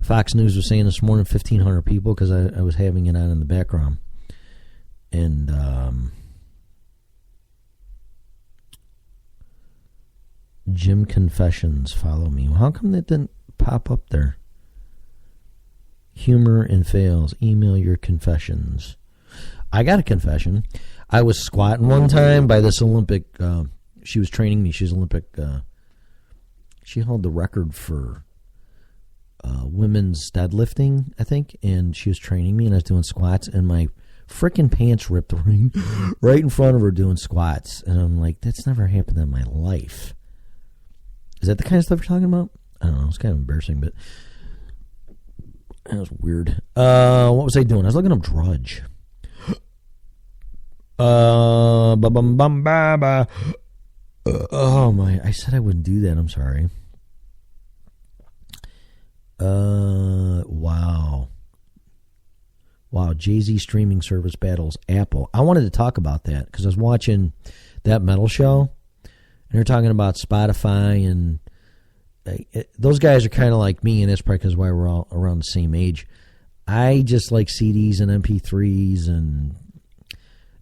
Fox News was saying this morning, 1,500 people, because I was having it on in the background. And Jim Confessions, follow me. Well, how come that didn't pop up there? Humor and fails. Email your confessions. I got a confession. I was squatting one time by this Olympic. She was training me. She's Olympic. She held the record for women's deadlifting, I think. And she was training me, and I was doing squats, and my freaking pants ripped right in front of her doing squats. And I'm like, that's never happened in my life. Is that the kind of stuff you're talking about? I don't know. It's kind of embarrassing, but that was weird. What was I doing? I was looking up Drudge. Oh my! I said I wouldn't do that. I'm sorry. Wow. Jay-Z streaming service battles Apple. I wanted to talk about that because I was watching that metal show, and they're talking about Spotify, and those guys are kind of like me, and that's probably because why we're all around the same age. I just like CDs and MP3s, and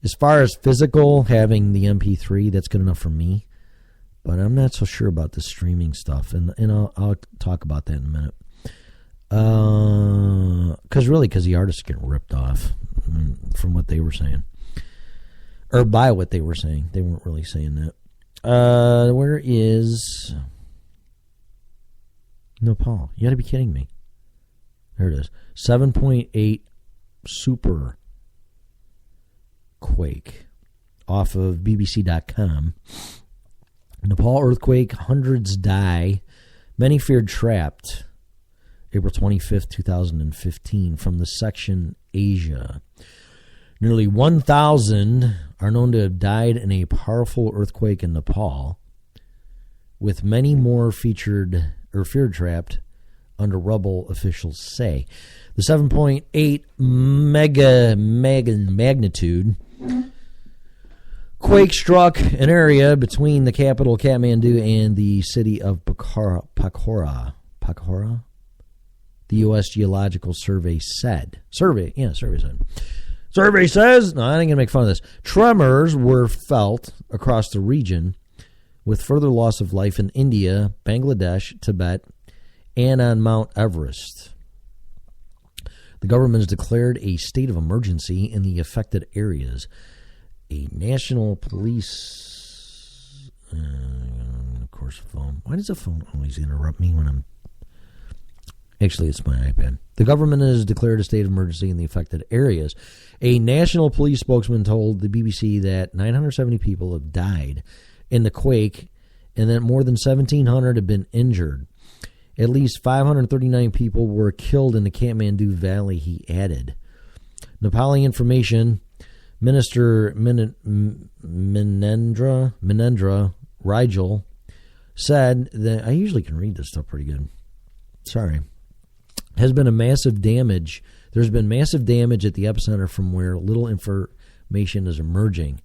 as far as physical, having the MP3, that's good enough for me. But I'm not so sure about the streaming stuff, and I'll talk about that in a minute. Because the artists get ripped off from what they were saying, or by what they were saying. They weren't really saying that. Where is Nepal? You got to be kidding me. There it is. 7.8 super quake off of BBC.com. Nepal earthquake, hundreds die, many feared trapped. April 25th, 2015, from the section Asia. Nearly 1,000 are known to have died in a powerful earthquake in Nepal, with many more feared trapped under rubble, officials say. The 7.8 magnitude quake struck an area between the capital Kathmandu and the city of Pokhara. The U.S. Geological Survey said. Survey says, no, I ain't going to make fun of this. Tremors were felt across the region, with further loss of life in India, Bangladesh, Tibet, and on Mount Everest. The government has declared a state of emergency in the affected areas. A national police... of course, phone. Why does the phone always interrupt me when I'm... Actually, it's my iPad. The government has declared a state of emergency in the affected areas. A national police spokesman told the BBC that 970 people have died in the quake and that more than 1,700 have been injured. At least 539 people were killed in the Kathmandu Valley, he added. Nepali Information Minister Minendra Rigel said that... I usually can read this stuff pretty good. Sorry. There's been massive damage at the epicenter from where little information is emerging.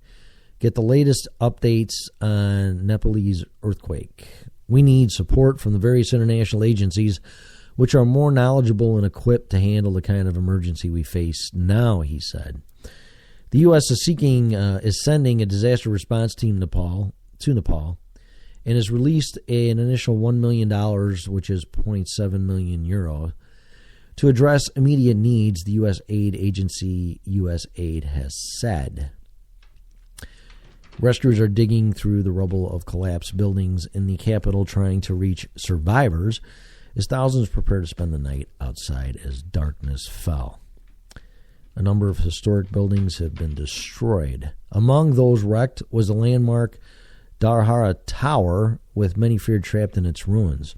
Get the latest updates on Nepalese earthquake. We need support from the various international agencies which are more knowledgeable and equipped to handle the kind of emergency we face now, he said. The U.S. is sending a disaster response team to Nepal and has released an initial $1 million, which is 0.7 million euro, to address immediate needs, the U.S. aid agency USAID has said. Rescuers are digging through the rubble of collapsed buildings in the capital, trying to reach survivors as thousands prepare to spend the night outside as darkness fell. A number of historic buildings have been destroyed. Among those wrecked was the landmark Darhara Tower, with many feared trapped in its ruins.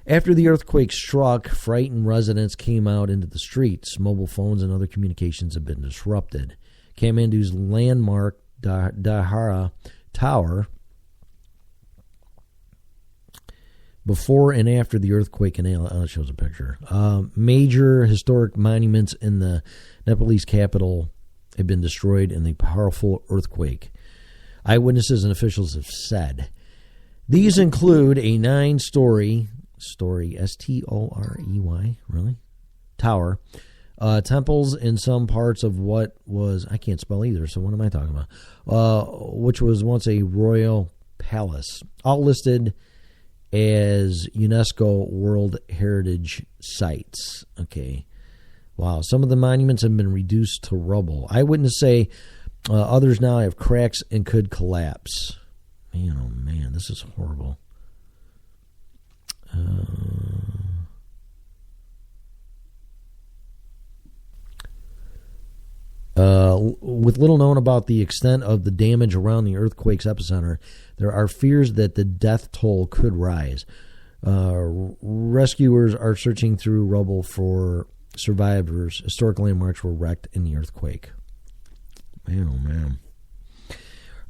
After the earthquake struck, frightened residents came out into the streets. Mobile phones and other communications have been disrupted. Kathmandu's landmark Darhara Tower, before and after the earthquake, and it shows a picture. Major historic monuments in the Nepalese capital have been destroyed in the powerful earthquake. Eyewitnesses and officials have said. These include a 9-story, S-T-O-R-E-Y, really? Tower. Temples in some parts of what was, I can't spell either, so what am I talking about? Which was once a royal palace. All listed as UNESCO World Heritage Sites. Okay. Wow. Some of the monuments have been reduced to rubble. Eyewitnesses say others now have cracks and could collapse. Man, oh man, this is horrible. With little known about the extent of the damage around the earthquake's epicenter, there are fears that the death toll could rise. Rescuers are searching through rubble for survivors. Historic landmarks were wrecked in the earthquake. Man, oh man.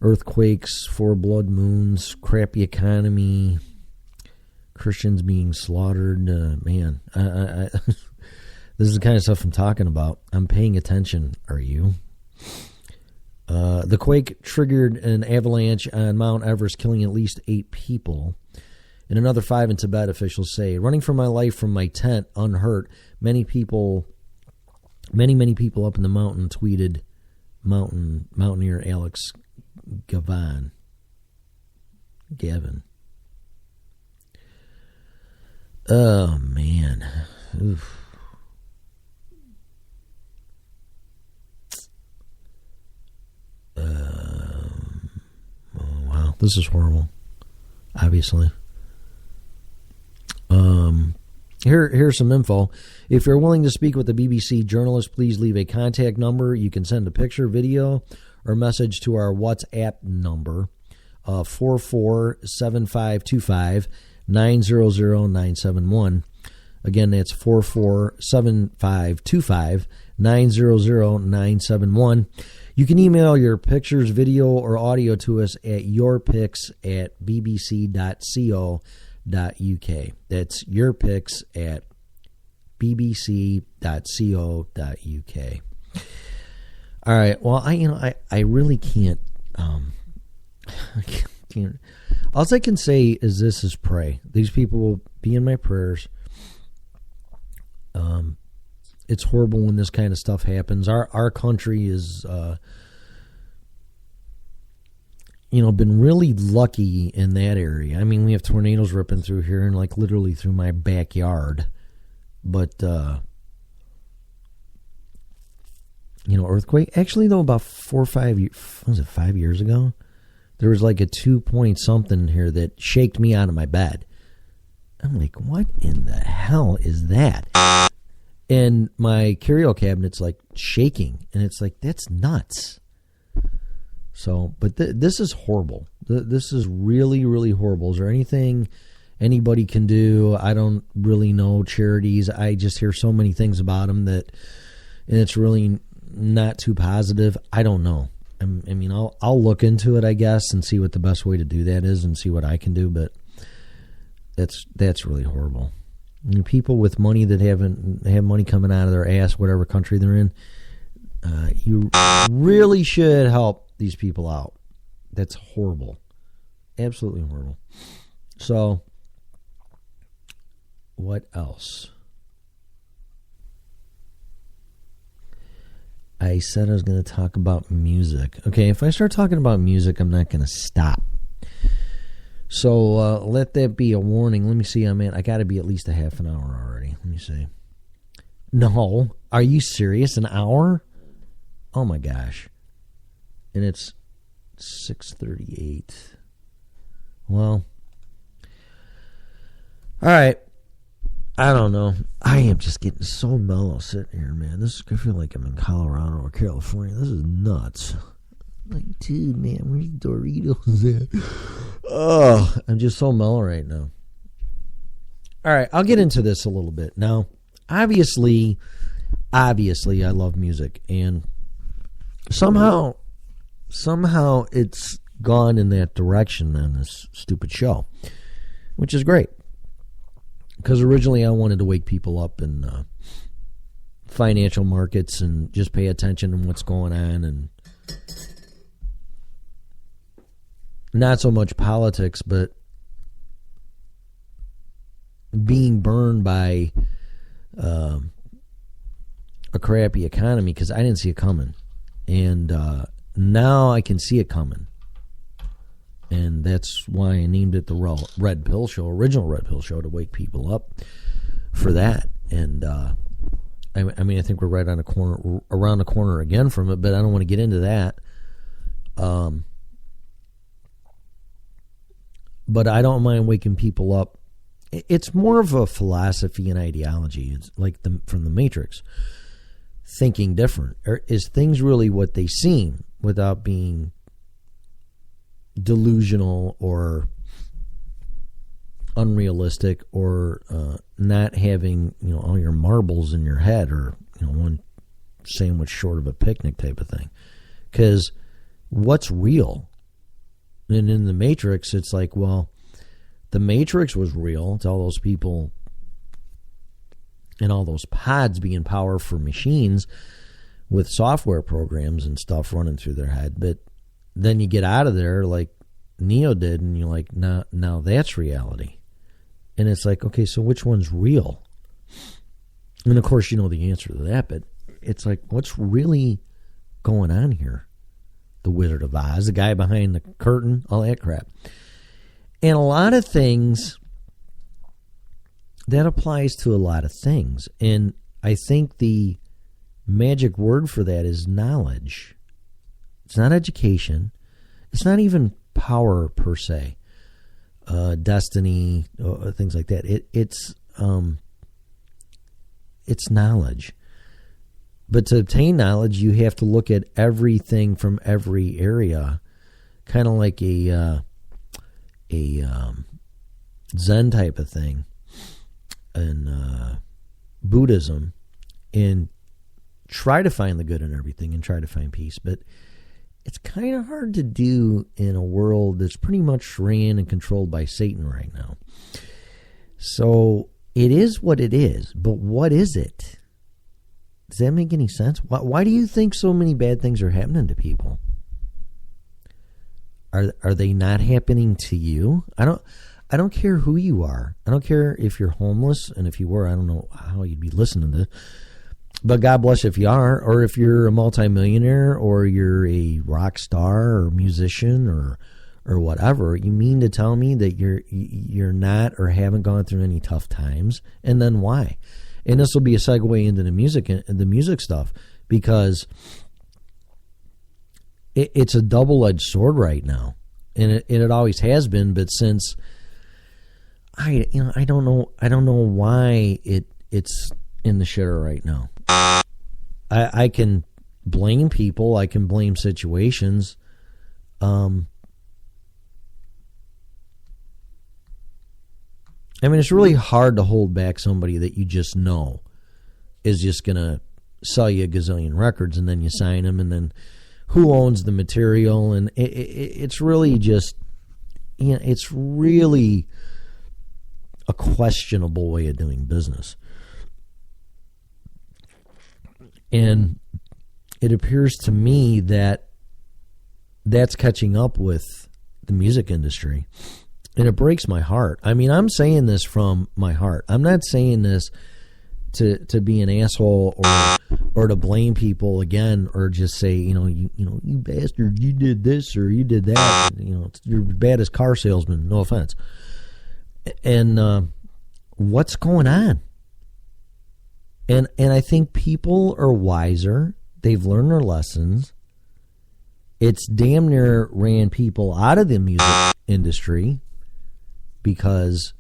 earthquakes, 4 blood moons, crappy economy, Christians being slaughtered. Man, I this is the kind of stuff I'm talking about. I'm paying attention. Are you? The quake triggered an avalanche on Mount Everest, killing at least 8 people. And another 5 in Tibet, officials say. Running for my life from my tent unhurt, many people up in the mountain tweeted mountaineer Alex Gavin. Oh, man. Oof. Oh, wow. This is horrible. Obviously. Here's some info. If you're willing to speak with the BBC journalist, please leave a contact number. You can send a picture, video, or message to our WhatsApp number, 447525 900-971. Again, that's 447525 900-971. You can email your pictures, video, or audio to us at yourpics@bbc.co.uk. That's yourpics@bbc.co.uk. All right. Well, I really can't. I can't. All I can say is this: is pray. These people will be in my prayers. It's horrible when this kind of stuff happens. Our country is, been really lucky in that area. I mean, we have tornadoes ripping through here and like literally through my backyard. But, earthquake. Actually, though, about 4 or 5 years, was it 5 years ago? There was like a 2-point something here that shaked me out of my bed. I'm like, what in the hell is that? And my curio cabinet's like shaking, and it's like, that's nuts. So, but this is horrible. This is really, really horrible. Is there anything anybody can do? I don't really know charities. I just hear so many things about them and it's really not too positive. I don't know. I mean, I'll look into it, I guess, and see what the best way to do that is and see what I can do, but that's really horrible. People with money that have money coming out of their ass, whatever country they're in, you really should help these people out. That's horrible. Absolutely horrible. So, what else? I said I was going to talk about music. Okay, if I start talking about music, I'm not going to stop. So let that be a warning. Let me see. I got to be at least a half an hour already. Let me see. No, are you serious? An hour? Oh my gosh! And it's 6:38. Well, all right. I don't know. I am just getting so mellow sitting here, man. I feel like I'm in Colorado or California. This is nuts. Like, dude, man, where's Doritos at? Oh, I'm just so mellow right now. All right, I'll get into this a little bit. Now, obviously, I love music, and somehow it's gone in that direction on this stupid show, which is great. Because originally I wanted to wake people up in financial markets and just pay attention to what's going on, and not so much politics, but being burned by a crappy economy because I didn't see it coming. And now I can see it coming. And that's why I named it the Red Pill Show, original Red Pill Show, to wake people up for that. And I think we're right on around the corner again from it, but I don't want to get into that. But I don't mind waking people up. It's more of a philosophy and ideology. It's like from the Matrix, thinking different. Is things really what they seem without being delusional or unrealistic, or not having all your marbles in your head, or one sandwich short of a picnic type of thing? Because what's real? And in the Matrix, it's like, well, the Matrix was real. It's all those people and all those pods being power for machines with software programs and stuff running through their head. But then you get out of there like Neo did, and you're like, now that's reality. And it's like, okay, so which one's real? And of course, you know the answer to that, but it's like, what's really going on here? The Wizard of Oz, the guy behind the curtain, all that crap. And a lot of things, that applies to a lot of things. And I think the magic word for that is knowledge. It's not education. It's not even power per se. Destiny, things like that. It's knowledge. But to obtain knowledge, you have to look at everything from every area, kind of like a Zen type of thing in Buddhism, and try to find the good in everything and try to find peace. But it's kind of hard to do in a world that's pretty much ran and controlled by Satan right now. So it is what it is, but what is it? Does that make any sense? Why do you think so many bad things are happening to people? Are they not happening to you? I don't care who you are. I don't care if you're homeless, and if you were, I don't know how you'd be listening to this. But God bless if you are, or if you're a multimillionaire, or you're a rock star or musician or whatever. You mean to tell me that you're not or haven't gone through any tough times? And then why? And this will be a segue into the music stuff, because it's a double-edged sword right now, and it always has been. But since I don't know why it's in the shitter right now. I can blame people. I can blame situations. I mean, it's really hard to hold back somebody that you just know is just going to sell you a gazillion records, and then you sign them, and then who owns the material? And it's really just, it's really a questionable way of doing business. And it appears to me that that's catching up with the music industry. And it breaks my heart. I mean, I'm saying this from my heart. I'm not saying this to be an asshole or to blame people again, or just say, you bastard, you did this or you did that. You're bad as car salesman. No offense. And what's going on? And I think people are wiser. They've learned their lessons. It's damn near ran people out of the music industry because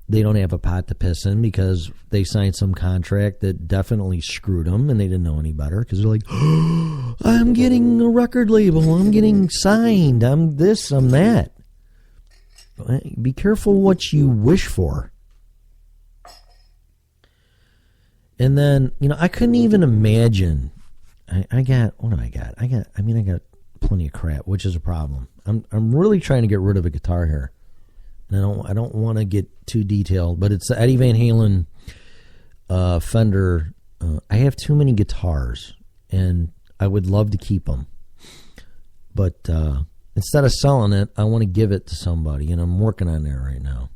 they don't have a pot to piss in, because they signed some contract that definitely screwed them and they didn't know any better, because they're like, oh, I'm getting a record label, I'm getting signed, I'm this, I'm that. Be careful what you wish for. And then, I couldn't even imagine. I got plenty of crap, which is a problem. I'm really trying to get rid of a guitar here. And I don't want to get too detailed, but it's the Eddie Van Halen Fender. I have too many guitars, and I would love to keep them. But instead of selling it, I want to give it to somebody, and I'm working on that right now.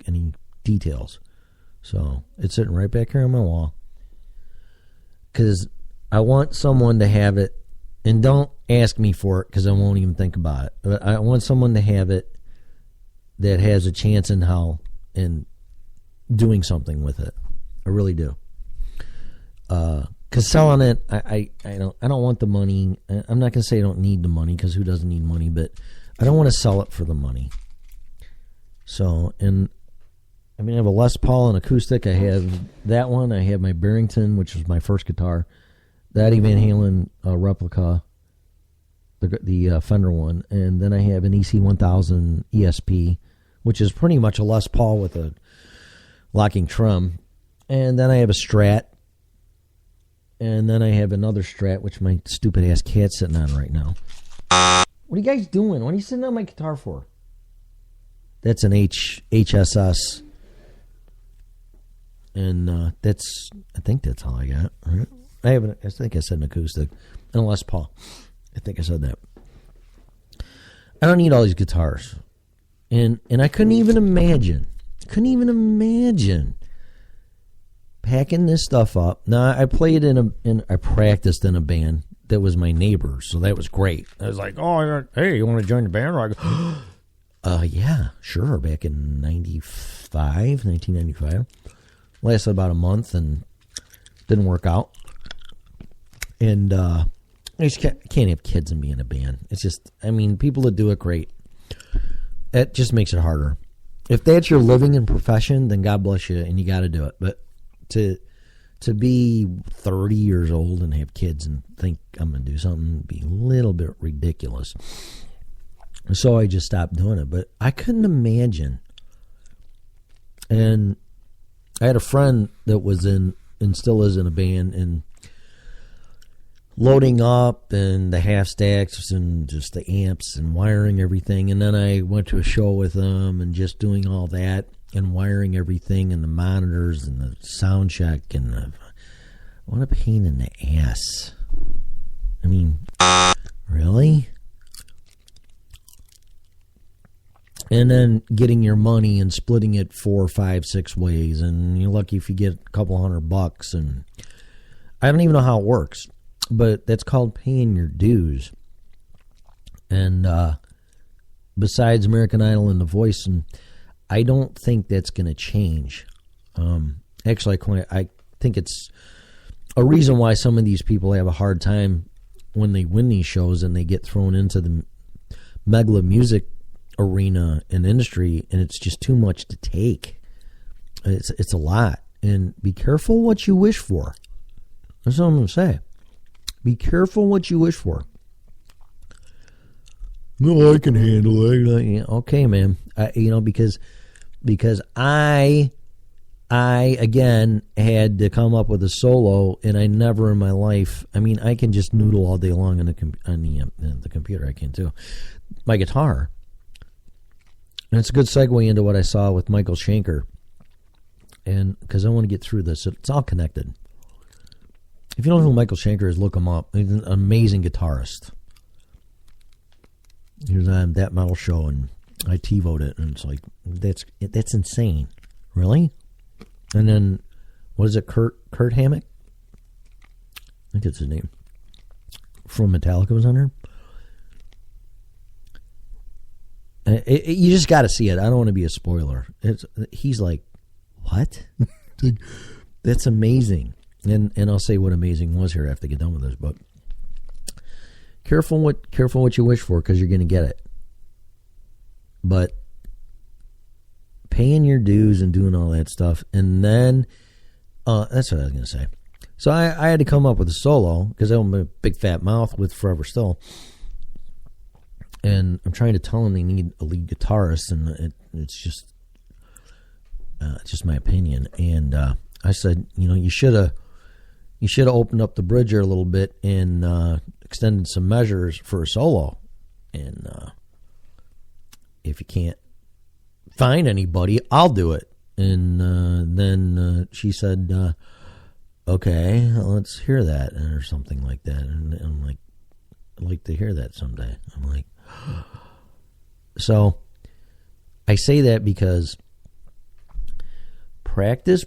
Any details. So it's sitting right back here on my wall, because I want someone to have it, and don't ask me for it because I won't even think about it. But I want someone to have it that has a chance in hell in doing something with it. I really do. Because selling it, I don't want the money. I'm not going to say I don't need the money, because who doesn't need money? But I don't want to sell it for the money. So, and I mean, I have a Les Paul and acoustic. I have that one. I have my Barrington, which was my first guitar. The Eddie Van Halen replica, the Fender one. And then I have an EC1000 ESP, which is pretty much a Les Paul with a locking trim. And then I have a Strat. And then I have another Strat, which my stupid ass cat's sitting on right now. What are you guys doing? What are you sitting on my guitar for? That's an HSS. And I think that's all I got. Right? I think I said an acoustic. And a Les Paul. I think I said that. I don't need all these guitars. And I couldn't even imagine packing this stuff up. Now, I played I practiced in a band that was my neighbor, so that was great. I was like, oh, hey, you want to join the band? I go, yeah, sure, back in 1995. Lasted about a month and didn't work out. And I just can't have kids and be in a band. It's just, people that do it, great. It just makes it harder. If that's your living and profession, then God bless you, and you got to do it. But to be 30 years old and have kids and think I'm going to do something would be a little bit ridiculous. So I just stopped doing it. But I couldn't imagine. And I had a friend that was in and still is in a band, and loading up and the half stacks and just the amps and wiring everything. And then I went to a show with them and just doing all that and wiring everything and the monitors and the sound check and what a pain in the ass. Really? And then getting your money and splitting it 4, 5, 6 ways, and you're lucky if you get a couple $100. And I don't even know how it works, but that's called paying your dues. And besides American Idol and The Voice, and I don't think that's going to change. Actually, I think it's a reason why some of these people have a hard time when they win these shows and they get thrown into the megala music arena and industry, and it's just too much to take. It's a lot. And be careful what you wish for. That's all I'm going to say. Be careful what you wish for. No, I can handle it. Yeah, okay, man. Because I again had to come up with a solo, and I never in my life. I can just noodle all day long on the computer. I can too. My guitar. And it's a good segue into what I saw with Michael Schenker. And because I want to get through this, it's all connected. If you don't know who Michael Schenker is, look him up. He's an amazing guitarist. He was on That Metal Show, and I TiVoed it, and it's like, that's insane. Really? And then, what is it, Kurt Hammett? I think it's his name. From Metallica was on there. You just got to see it. I don't want to be a spoiler. He's like, what? That's amazing. And I'll say what amazing was here after I get done with this. But careful what you wish for, because you're going to get it. But paying your dues and doing all that stuff, and then that's what I was going to say. So I had to come up with a solo because I have a big fat mouth with Forever Still. And I'm trying to tell them they need a lead guitarist, and it's just my opinion. And I said, you should have opened up the bridge here a little bit and extended some measures for a solo. And if you can't find anybody, I'll do it. And then she said, okay, let's hear that, or something like that. And I'm like, I'd like to hear that someday. I'm like, so I say that because practice,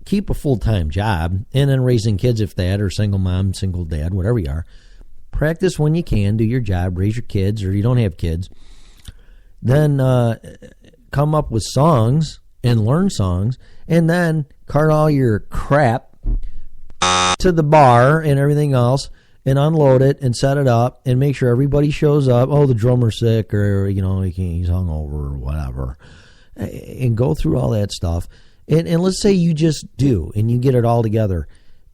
keep a full-time job, and then raising kids if that, or single mom, single dad, whatever you are. Practice when you can, do your job, raise your kids, or you don't have kids. Then come up with songs and learn songs, and then cart all your crap to the bar and everything else, and unload it and set it up and make sure everybody shows up. Oh, the drummer's sick, or he's hungover or whatever. And go through all that stuff. And let's say you just do and you get it all together.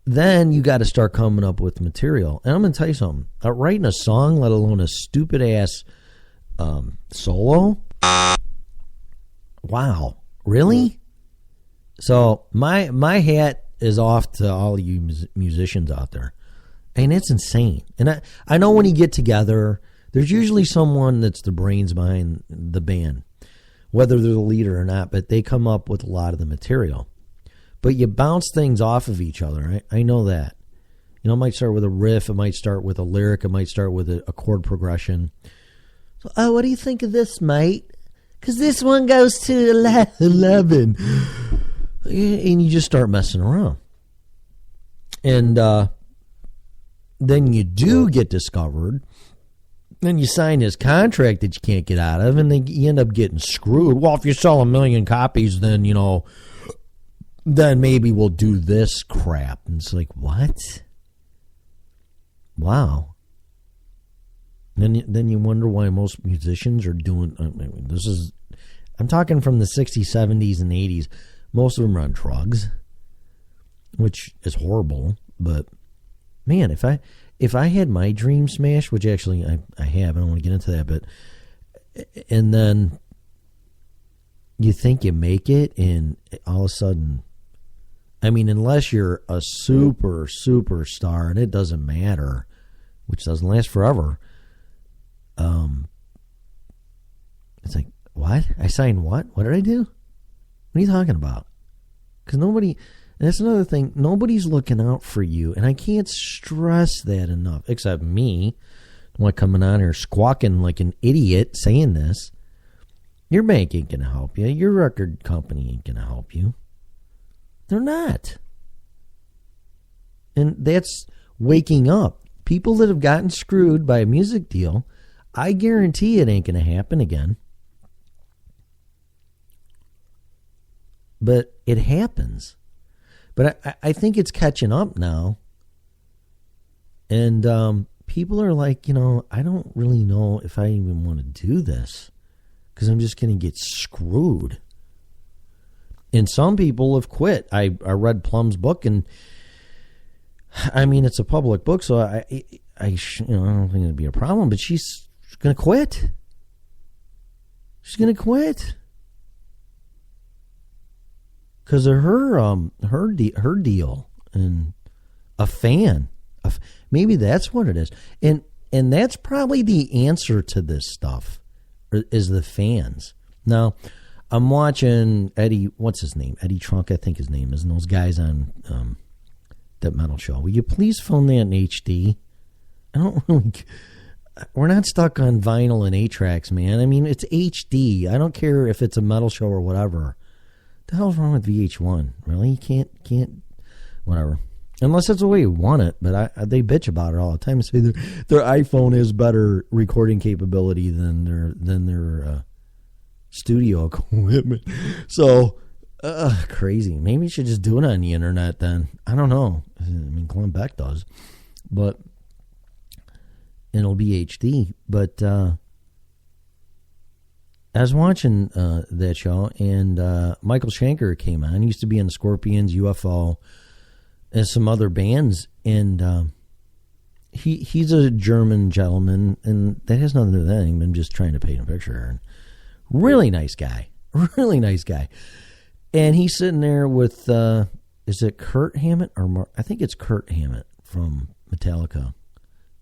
Then you got to start coming up with material. And I'm going to tell you something. Writing a song, let alone a stupid ass solo. Wow. Really? So my hat is off to all you musicians out there. And it's insane. And I know when you get together, There's usually someone that's the brains behind the band, whether they're the leader or not, but they come up with a lot of the material. But you bounce things off of each other. I know that. It might start with a riff. It might start with a lyric. It might start with a chord progression. So, what do you think of this, mate? Because this one goes to 11. And you just start messing around. And then you do get discovered. Then you sign this contract that you can't get out of, and then you end up getting screwed. Well, if you sell 1 million copies, then, then maybe we'll do this crap. And it's like, what? Wow. Then you wonder why most musicians are doing. I'm talking from the 60s, 70s, and 80s. Most of them are on drugs, which is horrible. But man, if I had my dream smashed, which actually I have, I don't want to get into that, but and then you think you make it, and all of a sudden, unless you're a superstar, and it doesn't matter, which doesn't last forever. It's like, what? I signed what? What did I do? What are you talking about? Because and that's another thing, nobody's looking out for you, and I can't stress that enough, except me, coming on here squawking like an idiot saying this. Your bank ain't going to help you. Your record company ain't going to help you. They're not. And that's waking up. People that have gotten screwed by a music deal, I guarantee it ain't going to happen again. But it happens. But I think it's catching up now. And people are like, I don't really know if I even want to do this, because I'm just going to get screwed. And some people have quit. I read Plum's book, and it's a public book, so I don't think it'd be a problem. But she's going to quit. She's going to quit because of her deal, and a fan. Maybe that's what it is, and that's probably the answer to this stuff, is the fans. Now, I'm watching Eddie. What's his name? Eddie Trunk, I think his name is, and those guys on that metal show. Will you please phone that in HD? We're not stuck on vinyl and 8-tracks, man. It's HD. I don't care if it's a metal show or whatever. The hell's wrong with VH1? Really? You can't, whatever. Unless that's the way you want it. But they bitch about it all the time. Say their iPhone has better recording capability than their studio equipment. So, crazy. Maybe you should just do it on the internet then. I don't know. Glenn Beck does. But it'll be HD. But I was watching that show, and Michael Schenker came on. He used to be in the Scorpions, UFO, and some other bands. And he's a German gentleman, and that has nothing to do with anything. I'm just trying to paint a picture. And really nice guy. Really nice guy. And he's sitting there with, is it Kurt Hammett? I think it's Kurt Hammett from Metallica.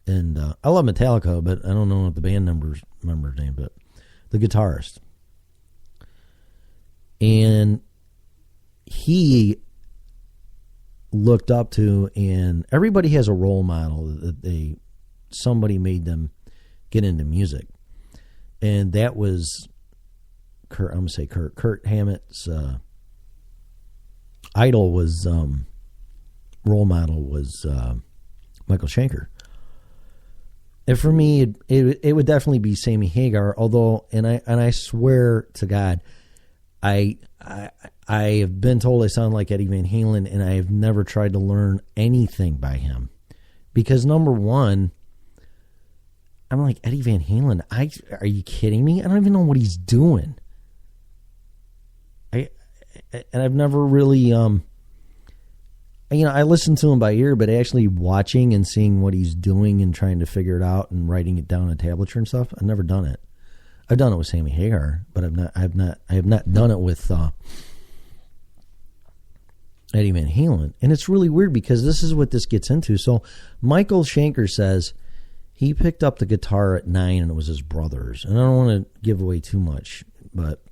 And I love Metallica, but I don't know what the band member's name, but the guitarist. And he looked up to, and everybody has a role model that somebody made them get into music. And that was Kurt. I'm going to say Kurt Hammett's idol was, role model was Michael Schenker. And for me, it would definitely be Sammy Hagar. Although, and I swear to God, I have been told I sound like Eddie Van Halen, and I have never tried to learn anything by him, because number one, I'm like, Eddie Van Halen. Are you kidding me? I don't even know what he's doing. I've never really I listen to him by ear, but actually watching and seeing what he's doing and trying to figure it out and writing it down on tablature and stuff, I've never done it. I've done it with Sammy Hagar, but I have not done it with Eddie Van Halen. And it's really weird, because this is what this gets into. So Michael Schenker says He picked up the guitar at 9, and it was his brother's. And I don't want to give away too much, but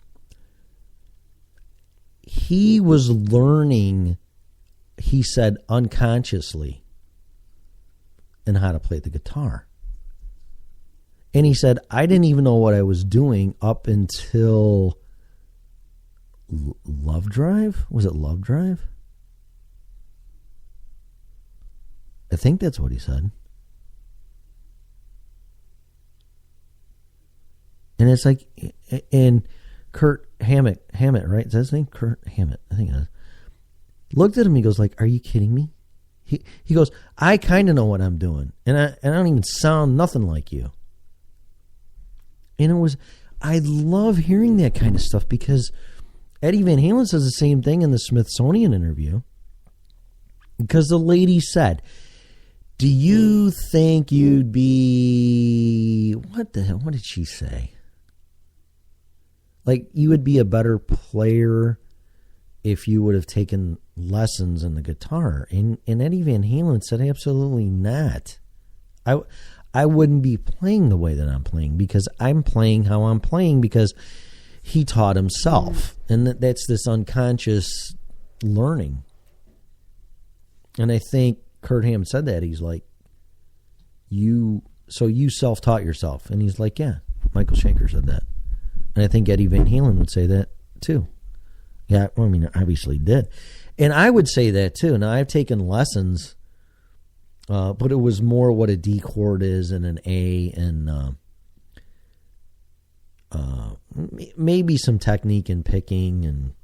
he was learning, he said, unconsciously, and how to play the guitar. And he said, I didn't even know what I was doing up until Love Drive? Was it Love Drive? I think that's what he said. And it's like, and Kurt Hammett, right? Is that his name? Kurt Hammett, I think it is. Looked at him, he goes like, are you kidding me? He goes, I kind of know what I'm doing. And I don't even sound nothing like you. And it was, I love hearing that kind of stuff because Eddie Van Halen says the same thing in the Smithsonian interview. Because the lady said, do you think you'd be, what the hell, what did she say? Like, you would be a better player if you would have taken lessons in the guitar. And Eddie Van Halen said, absolutely not. I wouldn't be playing the way that I'm playing because I'm playing how I'm playing because he taught himself. And that's this unconscious learning. And I think Kurt Hammett said that. He's like, you self-taught yourself. And he's like, yeah, Michael Schenker said that. And I think Eddie Van Halen would say that too. Yeah, well, I mean, obviously did. And I would say that too. Now, I've taken lessons, but it was more what a D chord is and an A and maybe some technique in picking.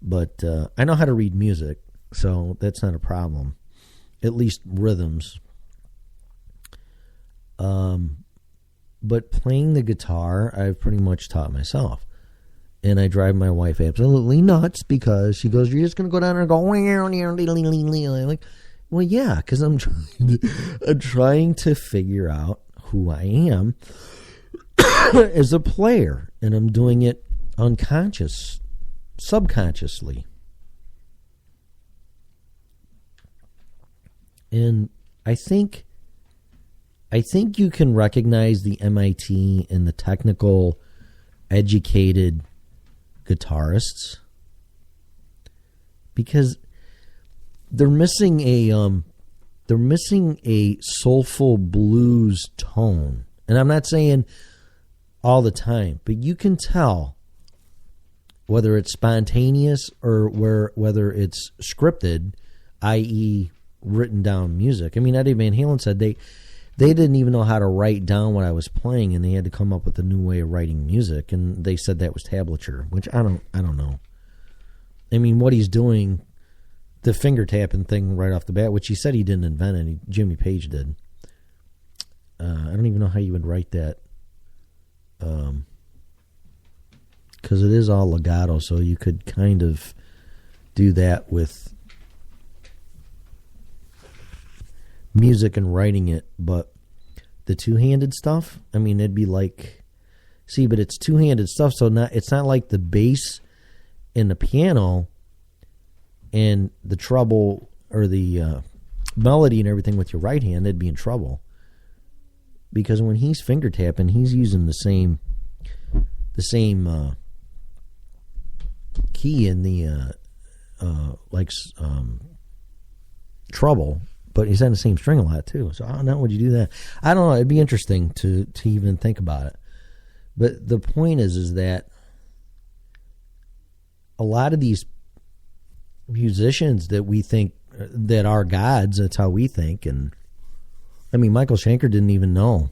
But I know how to read music, so that's not a problem. At least rhythms. But playing the guitar, I've pretty much taught myself. And I drive my wife absolutely nuts because she goes, you're just going to go down there and go, I'm like, well, yeah, because I'm trying to figure out who I am as a player. And I'm doing it subconsciously. And I think you can recognize the MIT and the technical, educated guitarists because they're missing a soulful blues tone. And I'm not saying all the time, but you can tell whether it's spontaneous or whether it's scripted, i.e. written down music. I mean, Eddie Van Halen said they didn't even know how to write down what I was playing, and they had to come up with a new way of writing music, and they said that was tablature, which I don't know. I mean, what he's doing, the finger tapping thing right off the bat, which he said he didn't invent it, Jimmy Page did. I don't even know how you would write that, because it is all legato, so you could kind of do that with music and writing it, but the two-handed stuff, I mean, it'd be like, see, but it's two-handed stuff, so it's not like the bass and the piano and the treble or the melody and everything with your right hand, they'd be in trouble. Because when he's finger tapping, he's using the same key in the treble, but he's on the same string a lot too. So how would you do that? I don't know. It'd be interesting to even think about it. But the point is that a lot of these musicians that we think that are gods, that's how we think. And I mean, Michael Schenker didn't even know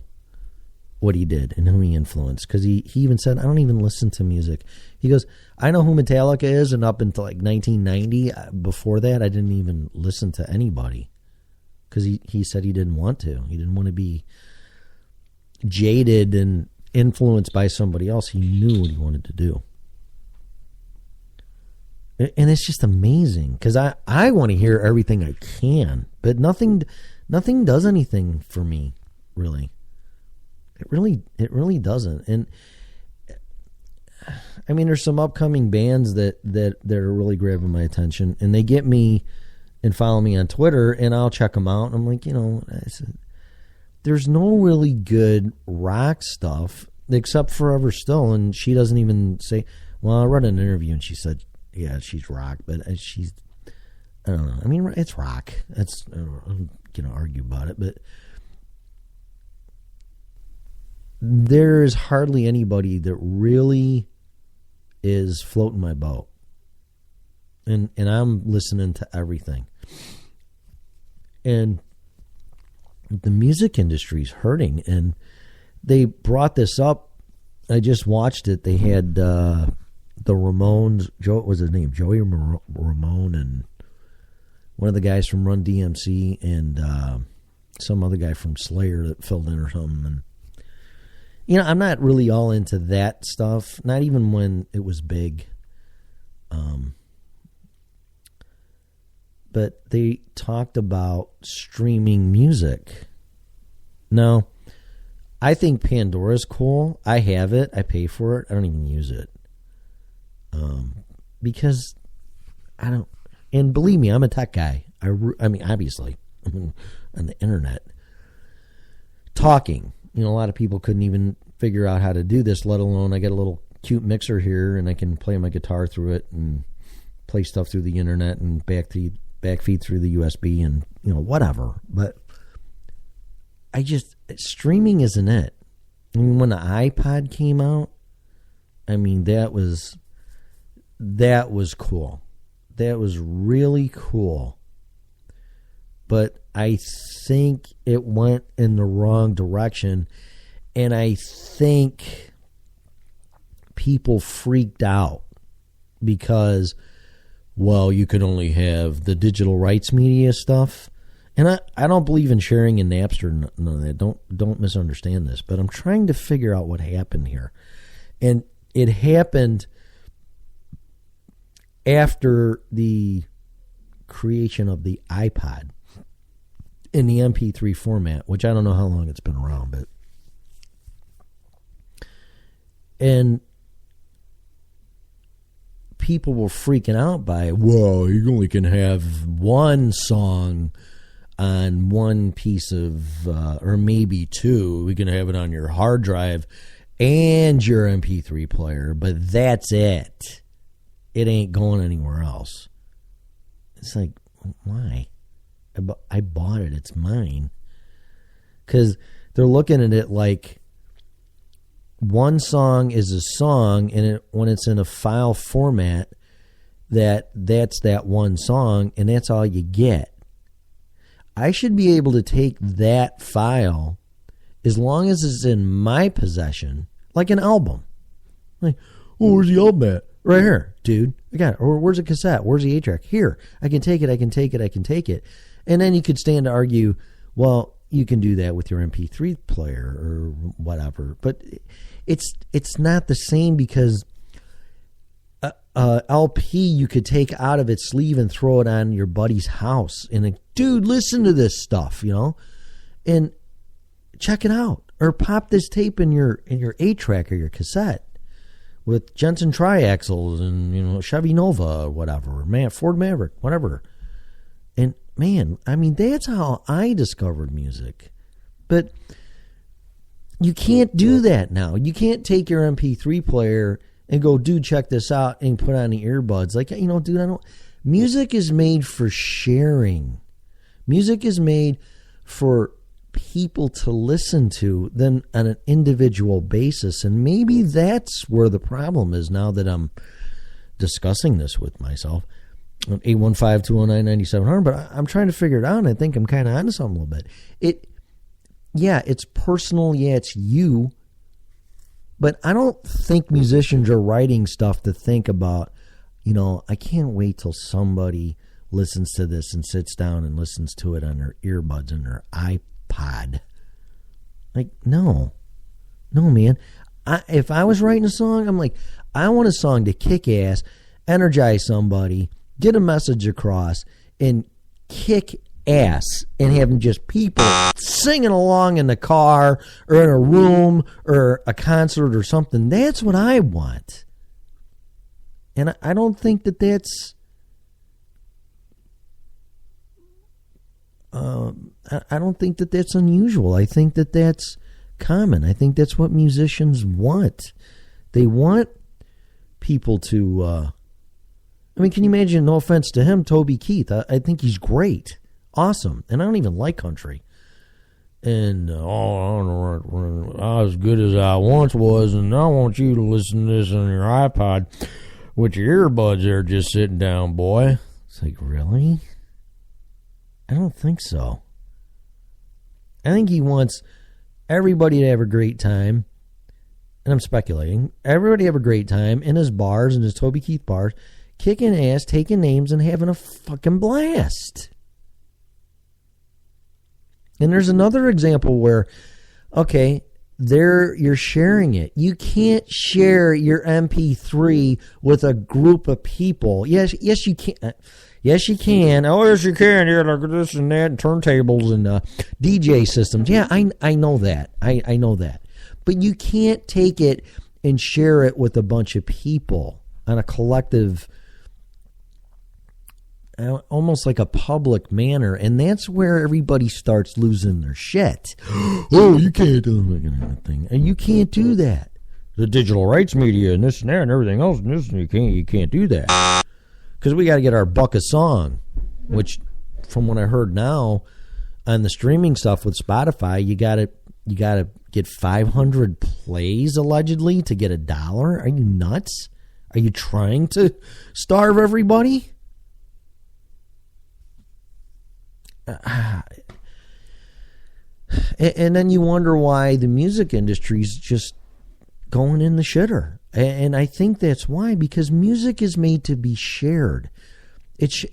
what he did and who he influenced, because he even said, I don't even listen to music. He goes, I know who Metallica is, and up until like 1990, before that, I didn't even listen to anybody. Because he said he didn't want to. He didn't want to be jaded and influenced by somebody else. He knew what he wanted to do. And it's just amazing. Because I want to hear everything I can. But nothing does anything for me, really. It really doesn't. And I mean, there's some upcoming bands that are really grabbing my attention. And they get me and follow me on Twitter, and I'll check them out. And I'm like, there's no really good rock stuff except Forever Still, and she doesn't even say. Well, I read an interview and she said, "Yeah, she's rock," but she's. I don't know. I mean, it's rock. I'm gonna argue about it, but there is hardly anybody that really is floating my boat, and I'm listening to everything, and the music industry is hurting, and they brought this up. I just watched it. They had the Ramones. What was his name? Joey Ramone, and one of the guys from Run DMC, and some other guy from Slayer that filled in or something. And I'm not really all into that stuff. Not even when it was big. But they talked about streaming music. Now, I think Pandora's cool. I have it. I pay for it. I don't even use it. Because I don't... And believe me, I'm a tech guy. I mean, obviously, on the internet. Talking. A lot of people couldn't even figure out how to do this, let alone I got a little cute mixer here and I can play my guitar through it and play stuff through the internet and backfeed through the USB and, whatever. But streaming isn't it. I mean, when the iPod came out, I mean, that was cool. That was really cool. But I think it went in the wrong direction. And I think people freaked out because, well, you could only have the digital rights media stuff. And I don't believe in sharing in Napster, none of that. Don't misunderstand this. But I'm trying to figure out what happened here. And it happened after the creation of the iPod in the MP3 format, which I don't know how long it's been around, but and people were freaking out by, whoa, you only can have one song on one piece of, or maybe two. We can have it on your hard drive and your MP3 player, but that's it. It ain't going anywhere else. It's like, why? I bought it. It's mine. Because they're looking at it like one song is a song, and when it's in a file format, that's that one song, and that's all you get. I should be able to take that file, as long as it's in my possession, like an album. Like, oh, where's the album at? Right here, dude. I got it. Or where's the cassette? Where's the 8-track? Here. I can take it. And then you could stand to argue, well, you can do that with your MP3 player or whatever. But it's not the same, because LP you could take out of its sleeve and throw it on your buddy's house. And dude, listen to this stuff, and check it out. Or pop this tape in your 8-track or your cassette with Jensen triaxles and, Chevy Nova or whatever, Ford Maverick, whatever. And man, I mean, that's how I discovered music. But you can't do that now. You can't take your MP3 player and go, dude, check this out, and put on the earbuds. Like, dude, music is made for sharing. Music is made for people to listen to then on an individual basis. And maybe that's where the problem is now that I'm discussing this with myself. 815-209-9700, but I'm trying to figure it out, and I think I'm kind of onto something a little bit. It's personal, it's you, but I don't think musicians are writing stuff to think about, I can't wait till somebody listens to this and sits down and listens to it on their earbuds and their iPod. Like, no, man. If I was writing a song, I'm like, I want a song to kick ass, energize somebody, get a message across, and kick ass, and having just people singing along in the car or in a room or a concert or something. That's what I want. And I don't think that's I don't think that that's unusual. I think that that's common. I think that's what musicians want. They want people to... I mean, can you imagine, no offense to him, Toby Keith? I think he's great. Awesome. And I don't even like country. And, I don't know, I'm as good as I once was, and I want you to listen to this on your iPod with your earbuds there just sitting down, boy. It's like, really? I don't think so. I think he wants everybody to have a great time, and I'm speculating, everybody have a great time in his bars, in his Toby Keith bars, kicking ass, taking names, and having a fucking blast. And there's another example where, okay, there you're sharing it. You can't share your MP3 with a group of people. Yes, you can. Yes, you can. Oh, yes, you can. Yeah, look at this and that, and turntables and DJ systems. Yeah, I know that. I know that. But you can't take it and share it with a bunch of people on a collective, almost like a public manner, and that's where everybody starts losing their shit. Oh, you can't do that thing, and you can't do that. The digital rights media and this and that and everything else, and this, and you can't do that because we got to get our buck a song. Which, from what I heard now on the streaming stuff with Spotify, you got to get 500 plays allegedly to get $1. Are you nuts? Are you trying to starve everybody? And then you wonder why the music industry's just going in the shitter. And I think that's why, because music is made to be shared.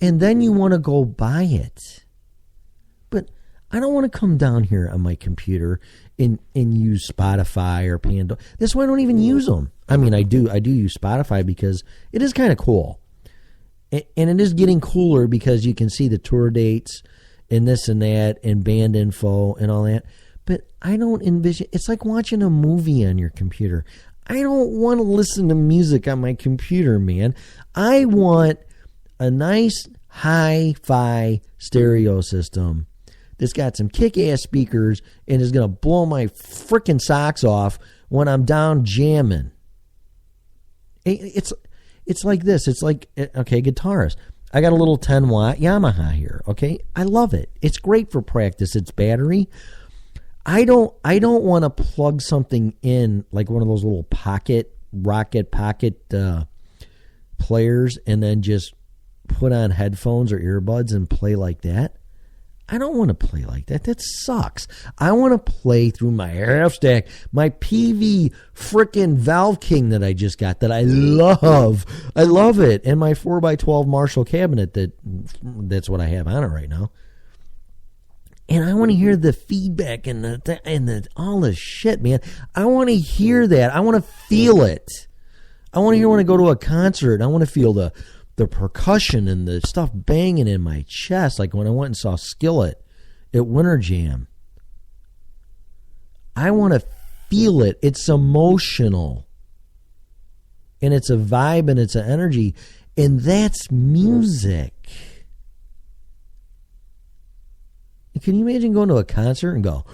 And then you want to go buy it. But I don't want to come down here on my computer and use Spotify or Pandora. That's why I don't even use them. I mean, I do use Spotify because it is kind of cool. And it is getting cooler because you can see the tour dates and this and that, and band info and all that. But I don't envision... It's like watching a movie on your computer. I don't want to listen to music on my computer, man. I want a nice hi-fi stereo system that's got some kick-ass speakers and is going to blow my freaking socks off when I'm down jamming. It's like this. It's like, okay, guitarist. I got a little 10-watt Yamaha here, okay? I love it. It's great for practice. It's battery. I don't want to plug something in like one of those little rocket pocket players and then just put on headphones or earbuds and play like that. I don't want to play like that. That sucks. I want to play through my half stack, my PV frickin' Valve King that I just got that I love. I love it. And my 4x12 Marshall cabinet that's what I have on it right now. And I want to hear the feedback and the all the shit, man. I want to hear that. I want to feel it. I want to hear when I go to a concert. I want to feel the percussion and the stuff banging in my chest, like when I went and saw Skillet at Winter Jam. I want to feel it. It's emotional. And it's a vibe and it's an energy. And that's music. Can you imagine going to a concert and go,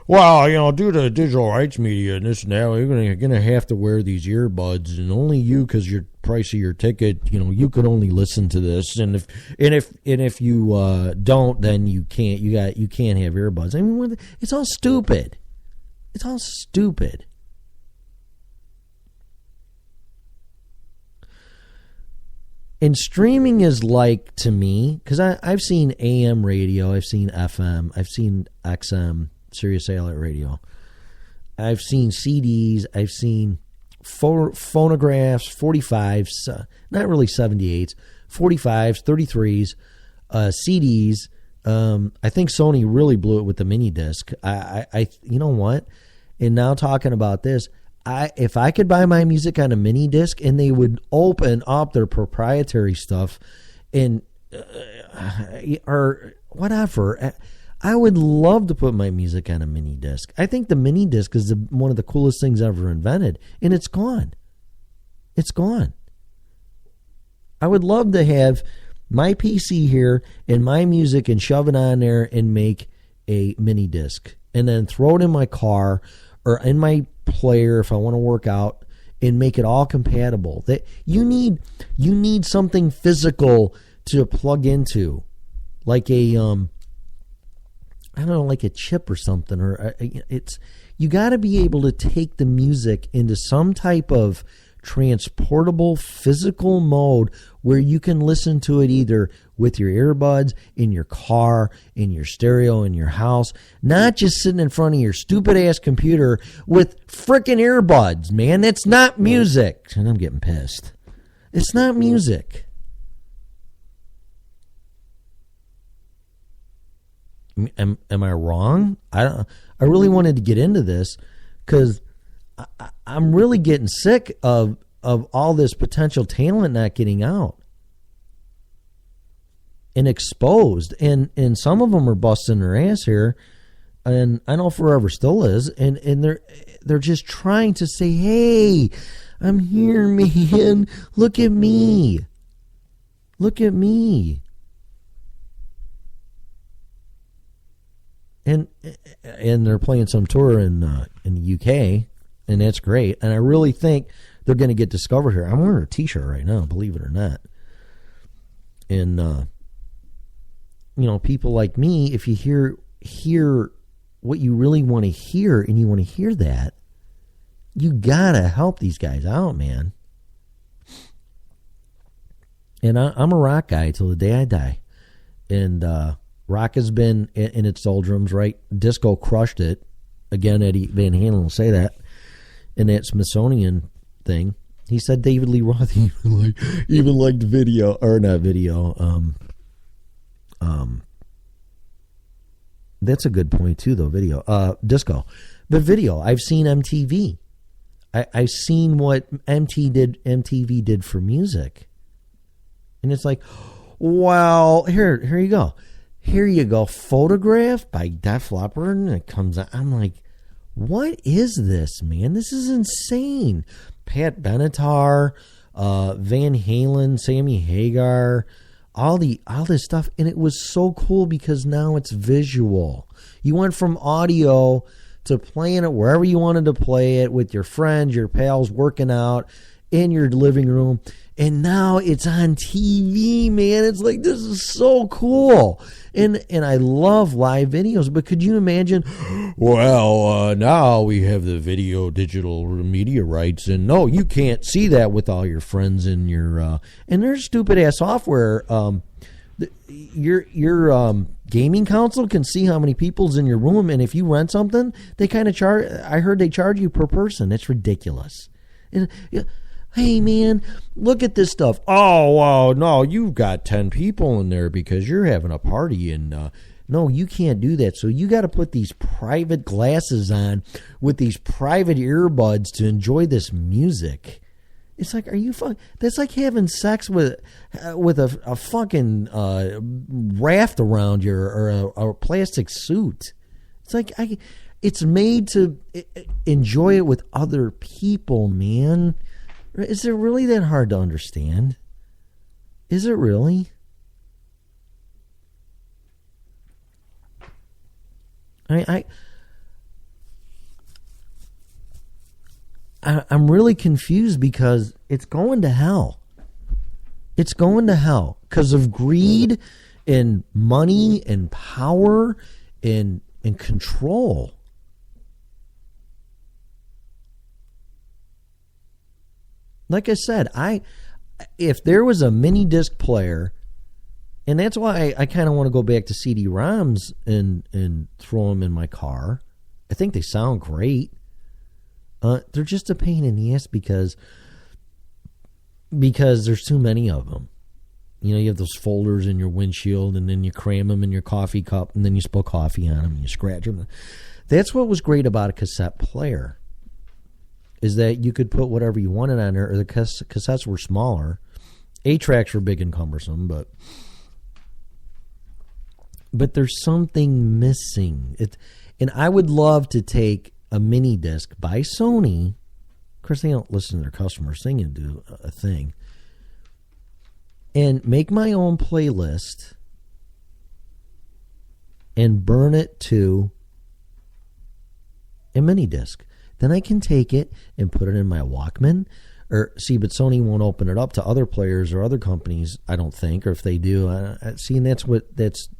well, due to digital rights media and this and that, you're going to have to wear these earbuds, and only you, because your price of your ticket, you could only listen to this, and if you don't, then you can't have earbuds. I mean, it's all stupid. It's all stupid. And streaming is like, to me, because I've seen AM radio, I've seen FM, I've seen XM, Sirius Satellite Radio. I've seen CDs, I've seen phonographs, 45s, not really 78s, 45s, 33s, CDs. I think Sony really blew it with the mini disc. I you know what? And now talking about this, if I could buy my music on a mini disc and they would open up their proprietary stuff and or whatever, I would love to put my music on a mini disc. I think the mini disc is one of the coolest things ever invented, and it's gone. It's gone. I would love to have my PC here and my music and shove it on there and make a mini disc and then throw it in my car or in my player if I want to work out and make it all compatible. That you need something physical to plug into, like a I don't know, like a chip or something, or you got to be able to take the music into some type of transportable physical mode where you can listen to it either with your earbuds, in your car, in your stereo, in your house, not just sitting in front of your stupid ass computer with frickin' earbuds, man. That's not music. And I'm getting pissed. It's not music. Am I wrong? I really wanted to get into this because I'm really getting sick of all this potential talent not getting out and exposed, and some of them are busting their ass here, and I know Forever still is, and they're just trying to say, hey, I'm here, man. Look at me. Look at me. And they're playing some tour in the UK, and that's great. And I really think they're going to get discovered here. I'm wearing a T-shirt right now, believe it or not. And people like me, if you hear what you really want to hear, and you want to hear that, you gotta help these guys out, man. And I'm a rock guy till the day I die, and rock has been in its doldrums, right? Disco crushed it. Again, Eddie Van Halen will say that in that Smithsonian thing. He said David Lee Roth even liked video, or not video. That's a good point too, though. Video, disco, but video. I've seen MTV. I've seen what MTV did for music, and it's like, well, here you go. Here you go, Photograph by Def Leppard, and it comes out. I'm like, what is this, man? This is insane. Pat Benatar, Van Halen, Sammy Hagar, all this stuff, and it was so cool because now it's visual. You went from audio to playing it wherever you wanted to play it with your friends, your pals, working out in your living room, and now it's on TV, man. It's like, this is so cool. And I love live videos, but could you imagine, well, now we have the video digital media rights, and no, you can't see that with all your friends in your, and there's stupid ass software. Your gaming console can see how many people's in your room, and if you rent something, they kind of charge, I heard they charge you per person. It's ridiculous. And hey, man, look at this stuff. Oh, wow, no, you've got 10 people in there because you're having a party. And no, you can't do that. So you got to put these private glasses on with these private earbuds to enjoy this music. It's like, are you fucking... That's like having sex with a fucking raft around you, or a plastic suit. It's like, it's made to enjoy it with other people, man. Is it really that hard to understand? Is it really? I'm really confused because it's going to hell. It's going to hell because of greed and money and power and control. Like I said, if there was a mini disc player, and that's why I kind of want to go back to CD-ROMs and throw them in my car. I think they sound great. They're just a pain in the ass because there's too many of them. You know, you have those folders in your windshield, and then you cram them in your coffee cup, and then you spill coffee on them, and you scratch them. That's what was great about a cassette player, is that you could put whatever you wanted on there, or the cassettes were smaller. 8-tracks were big and cumbersome, but there's something missing. And I would love to take a mini disc by Sony. Of course, they don't listen to their customers singing, do a thing. and make my own playlist and burn it to a mini disc. Then I can take it and put it in my Walkman. But Sony won't open it up to other players or other companies, I don't think. Or if they do, and that's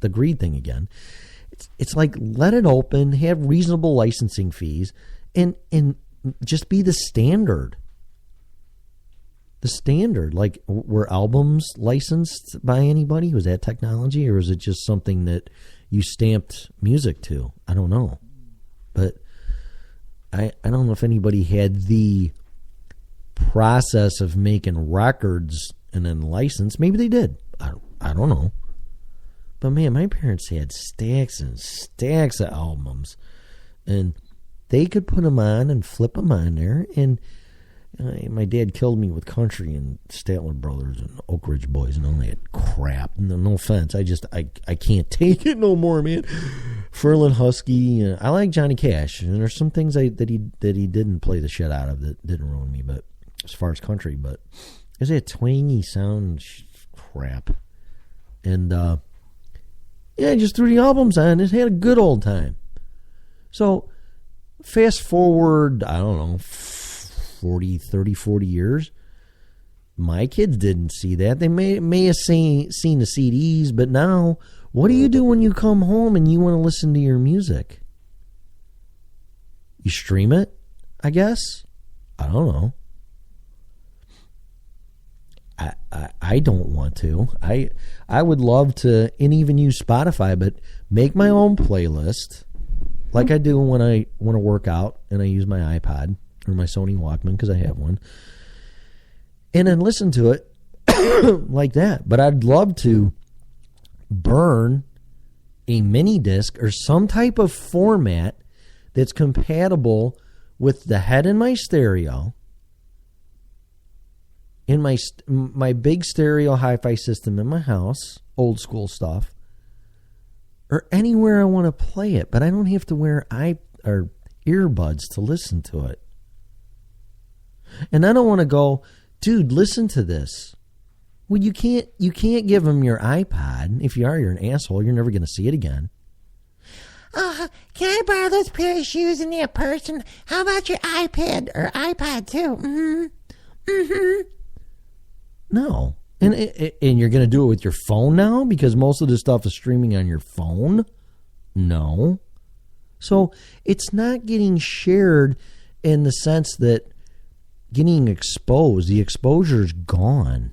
the greed thing again. It's like, let it open, have reasonable licensing fees, and just be the standard. The standard, like, were albums licensed by anybody? Was that technology, or was it just something that you stamped music to? I don't know, but I don't know if anybody had the process of making records and then license. Maybe they did. I don't know. But man, my parents had stacks and stacks of albums, and they could put them on and flip them on there. And my dad killed me with country and Statler Brothers and Oak Ridge Boys and all that crap. No offense, I can't take it no more, man. Ferlin Husky. I like Johnny Cash, and there's some things that he didn't play the shit out of that didn't ruin me. But as far as country, but there's that twangy sound crap, and I just threw the albums on and had a good old time. So fast forward, I don't know, 40 years. My kids didn't see that. They may have seen the CDs, but now, what do you do when you come home and you want to listen to your music? You stream it, I guess? I don't know. I don't want to. I would love to, and even use Spotify, but make my own playlist like I do when I want to work out and I use my iPod or my Sony Walkman, because I have one, and then listen to it like that. But I'd love to burn a mini disc or some type of format that's compatible with the head in my stereo, in my big stereo hi-fi system in my house, old school stuff, or anywhere I want to play it. But I don't have to wear earbuds to listen to it. And I don't want to go, dude, listen to this. Well, you can't give them your iPod. If you are, you're an asshole. You're never going to see it again. Can I borrow those pair of shoes in that person? How about your iPad or iPod too? No. And you're going to do it with your phone now, because most of the stuff is streaming on your phone? No. So it's not getting shared in the sense that getting exposed. The exposure's gone.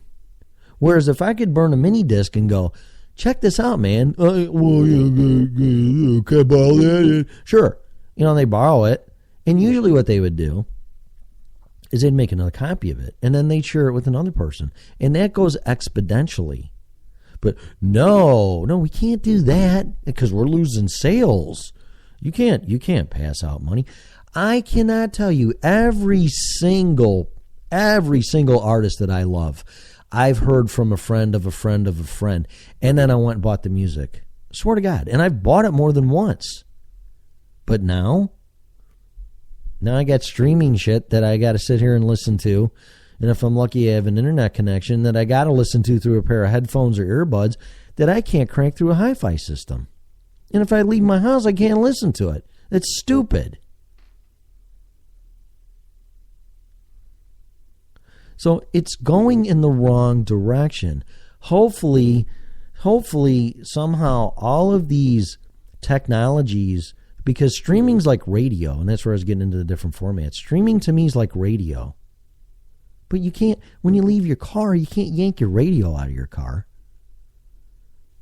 Whereas if I could burn a mini disc and go, check this out, man. Can I borrow that? Sure. They borrow it. And usually what they would do is they'd make another copy of it, and then they'd share it with another person. And that goes exponentially. But no, we can't do that, because we're losing sales. You can't pass out money. I cannot tell you every single artist that I love, I've heard from a friend of a friend of a friend, and then I went and bought the music. I swear to God. And I've bought it more than once. But now I got streaming shit that I got to sit here and listen to. And if I'm lucky, I have an internet connection that I got to listen to through a pair of headphones or earbuds that I can't crank through a hi-fi system. And if I leave my house, I can't listen to it. That's stupid. So it's going in the wrong direction. Hopefully, somehow all of these technologies, because streaming's like radio, and that's where I was getting into the different formats. Streaming to me is like radio. But you can't, when you leave your car, you can't yank your radio out of your car.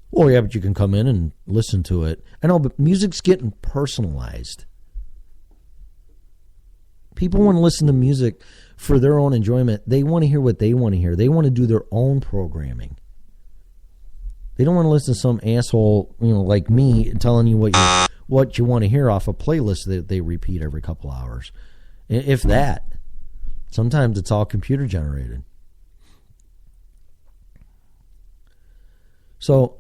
Well, yeah, but you can come in and listen to it. I know, but music's getting personalized. People want to listen to music for their own enjoyment. They want to hear what they want to hear. They want to do their own programming. They don't want to listen to some asshole, like me, telling you what you want to hear off a playlist that they repeat every couple hours. If that. Sometimes it's all computer generated. So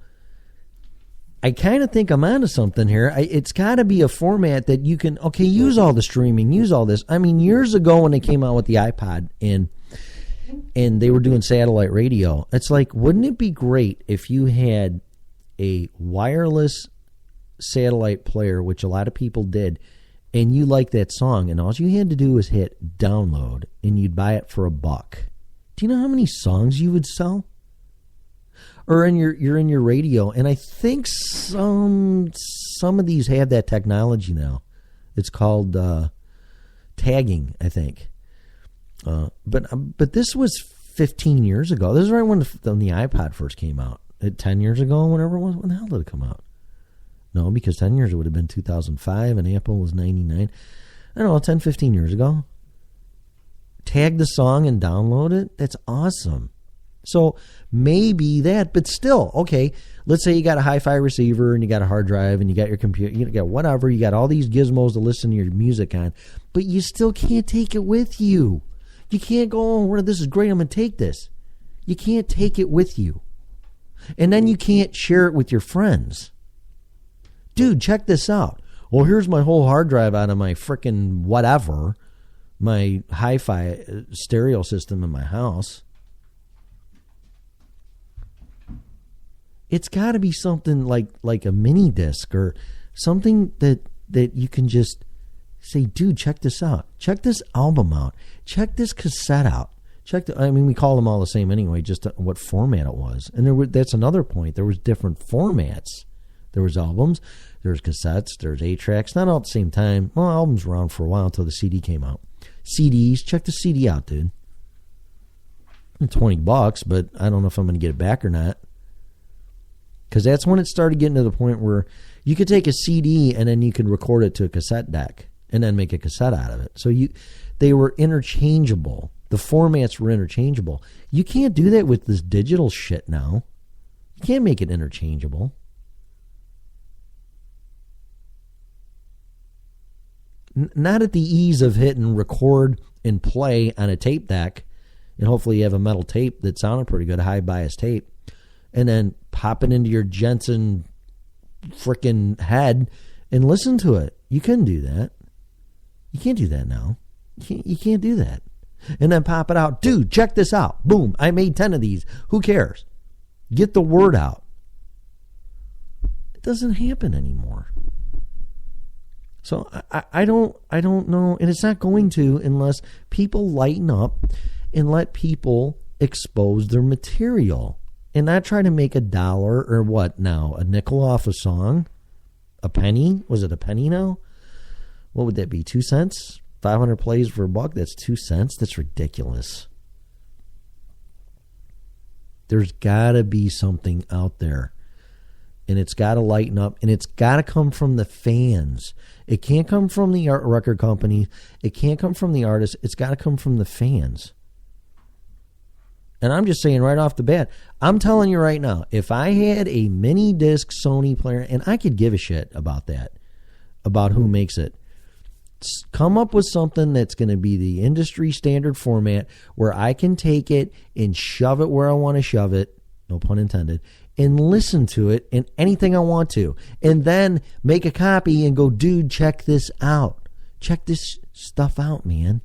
I kind of think I'm onto something here. It's got to be a format that you can, use all the streaming, use all this. I mean, years ago when they came out with the iPod, and and they were doing satellite radio. It's like, wouldn't it be great if you had a wireless satellite player, which a lot of people did, and you liked that song, and all you had to do was hit download, and you'd buy it for $1. Do you know how many songs you would sell? Or you're in your radio, and I think some of these have that technology now. It's called tagging, I think. But this was 15 years ago. This is right when the iPod first came out. 10 years ago, whatever it was. When the hell did it come out? No, because 10 years it would have been 2005, and Apple was 99. I don't know, 10, 15 years ago. Tag the song and download it. That's awesome. So maybe that, but still, okay, let's say you got a hi-fi receiver and you got a hard drive and you got your computer, you got whatever, you got all these gizmos to listen to your music on, but you still can't take it with you. You can't go, oh, this is great, I'm going to take this. You can't take it with you. And then you can't share it with your friends. Dude, check this out. Well, here's my whole hard drive out of my frickin' whatever, my hi-fi stereo system in my house. It's got to be something like a mini disc or something that you can just say, dude, check this out. Check this album out. Check this cassette out. We call them all the same anyway, just what format it was. And that's another point. There was different formats. There was albums, there was cassettes, there was 8-tracks, not all at the same time. Well, albums were around for a while until the CD came out. CDs, check the CD out, dude. $20, but I don't know if I'm going to get it back or not. Because that's when it started getting to the point where you could take a CD and then you could record it to a cassette deck and then make a cassette out of it. So they were interchangeable. The formats were interchangeable. You can't do that with this digital shit now. You can't make it interchangeable. Not at the ease of hitting record and play on a tape deck, and hopefully you have a metal tape that sounded pretty good, high bias tape, and then pop it into your Jensen frickin' head and listen to it. You couldn't do that. You can't do that now. You can't do that. And then pop it out. Dude, check this out. Boom, I made 10 of these. Who cares? Get the word out. It doesn't happen anymore. So I don't know, and it's not going to unless people lighten up and let people expose their material and not try to make $1 or what now, a nickel off a song, a penny. Was it a penny now? What would that be? 2 cents? 500 plays for $1? That's 2 cents. That's ridiculous. There's got to be something out there. And it's got to lighten up, and it's got to come from the fans. It can't come from the record company. It can't come from the artists. It's got to come from the fans. And I'm just saying right off the bat, I'm telling you right now, if I had a mini disc Sony player, and I could give a shit about that, about who makes it, come up with something that's going to be the industry standard format where I can take it and shove it where I want to shove it, no pun intended, and listen to it in anything I want to. And then make a copy and go, dude, check this out. Check this stuff out, man.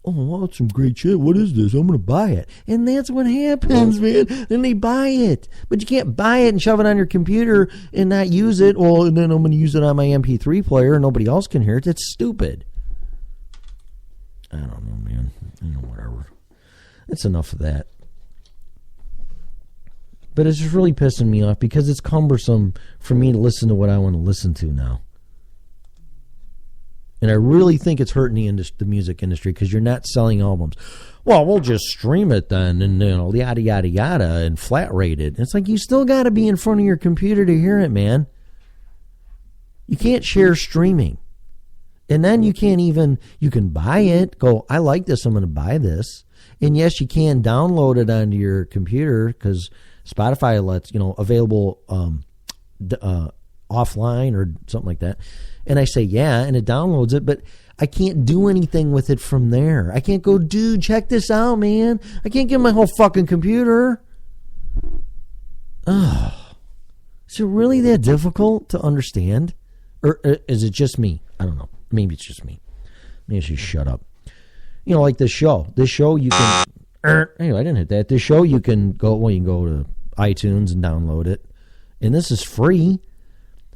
Oh, wow, that's some great shit. What is this? I'm going to buy it. And that's what happens, man. Then they buy it. But you can't buy it and shove it on your computer and not use it. Well, and then I'm going to use it on my MP3 player and nobody else can hear it. That's stupid. I don't know, man. Whatever. That's enough of that. But it's just really pissing me off because it's cumbersome for me to listen to what I want to listen to now. And I really think it's hurting the music industry because you're not selling albums. Well, we'll just stream it then and, yada, yada, yada, and flat rate it. It's like you still got to be in front of your computer to hear it, man. You can't share streaming. And then you can buy it, go, I like this, I'm going to buy this. And yes, you can download it onto your computer because Spotify lets, available offline or something like that. And I say, yeah, and it downloads it, but I can't do anything with it from there. I can't go, dude, check this out, man. I can't get my whole fucking computer. Ugh. Is it really that difficult to understand? Or is it just me? I don't know. Maybe it's just me. Maybe I should shut up. like this show. This show you can. Anyway, I didn't hit that. This show you can go. Well, you can go to iTunes and download it, and this is free.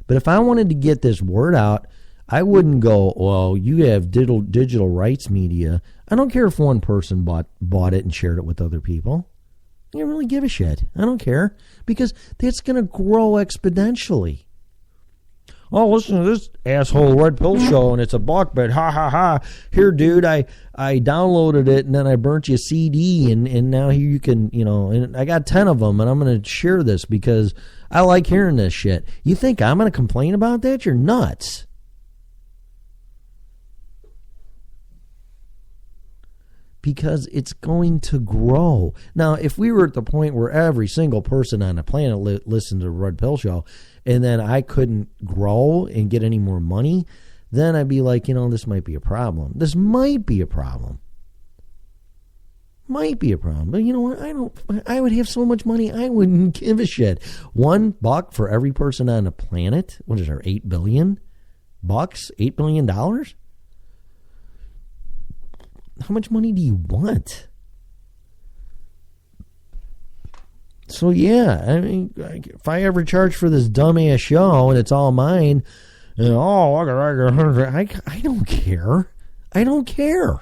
But if I wanted to get this word out, I wouldn't go, well, you have digital rights media. I don't care if one person bought it and shared it with other people. I don't really give a shit. I don't care, because that's going to grow exponentially. Oh, listen to this asshole Red Pill show, and it's $1, but ha ha ha. Here, dude, I downloaded it, and then I burnt you a CD, and now here you can, and I got 10 of them, and I'm going to share this because I like hearing this shit. You think I'm going to complain about that? You're nuts. Because it's going to grow. Now, if we were at the point where every single person on the planet listened to the Red Pill show, and then I couldn't grow and get any more money, then I'd be like, this might be a problem. This might be a problem. Might be a problem. But you know what? I would have so much money, I wouldn't give a shit. $1 for every person on the planet. What is there, 8 billion bucks? $8 billion? How much money do you want? So yeah, I mean, if I ever charge for this dumbass show and it's all mine, I don't care. I don't care.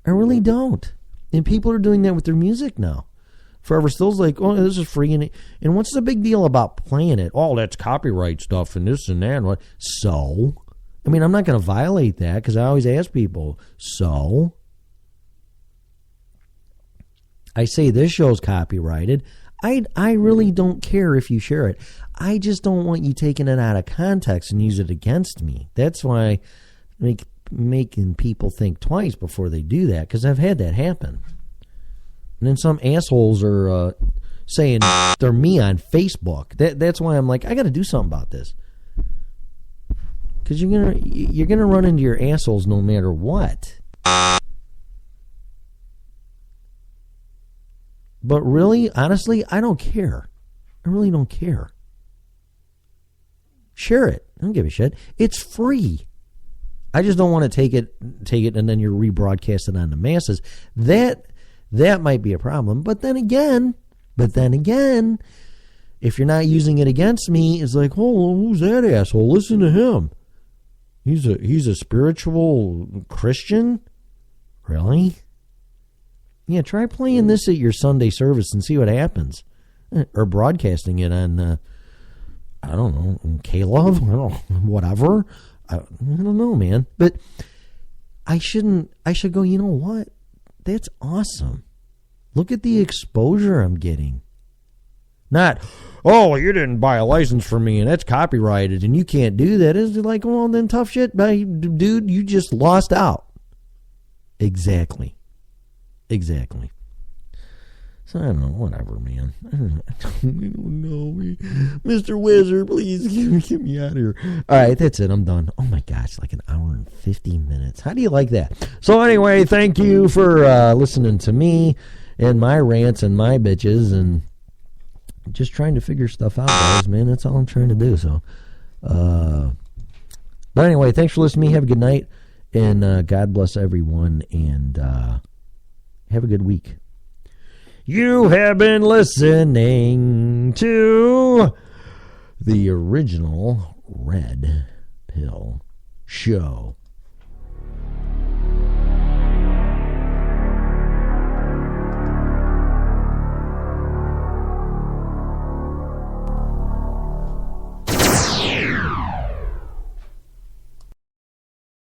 I really don't. And people are doing that with their music now. Forever Still's like, oh, this is free, and what's the big deal about playing it? Oh, that's copyright stuff and this and that. And what? So, I mean, I'm not going to violate that because I always ask people. So, I say this show's copyrighted. I really don't care if you share it. I just don't want you taking it out of context and use it against me. That's why making people think twice before they do that, because I've had that happen. And then some assholes are saying they're me on Facebook. That's why I'm like, I got to do something about this. Because you're gonna run into your assholes no matter what. But really, honestly, I don't care. I really don't care. Share it. I don't give a shit. It's free. I just don't want to take it, and then you're rebroadcasting on the masses. That might be a problem. But then again, if you're not using it against me, it's like, oh, who's that asshole? Listen to him. He's a spiritual Christian? Really? Yeah, try playing this at your Sunday service and see what happens. Or broadcasting it on, I don't know, K-Love? I don't know, whatever. I don't know, man. But I should go, you know what? That's awesome. Look at the exposure I'm getting. Not, oh, you didn't buy a license from me and that's copyrighted and you can't do that. It's like, well, then tough shit, dude, you just lost out. Exactly. So I don't know, whatever, man. I don't know. Mr. Wizard, please get me out of here. All right, that's it. I'm done. Oh my gosh, like an hour and 50 minutes. How do you like that? So anyway, thank you for listening to me and my rants and my bitches and just trying to figure stuff out, guys, man. That's all I'm trying to do. So, but anyway, thanks for listening to me. Have a good night, and God bless everyone, and have a good week. You have been listening to the original Red Pill Show.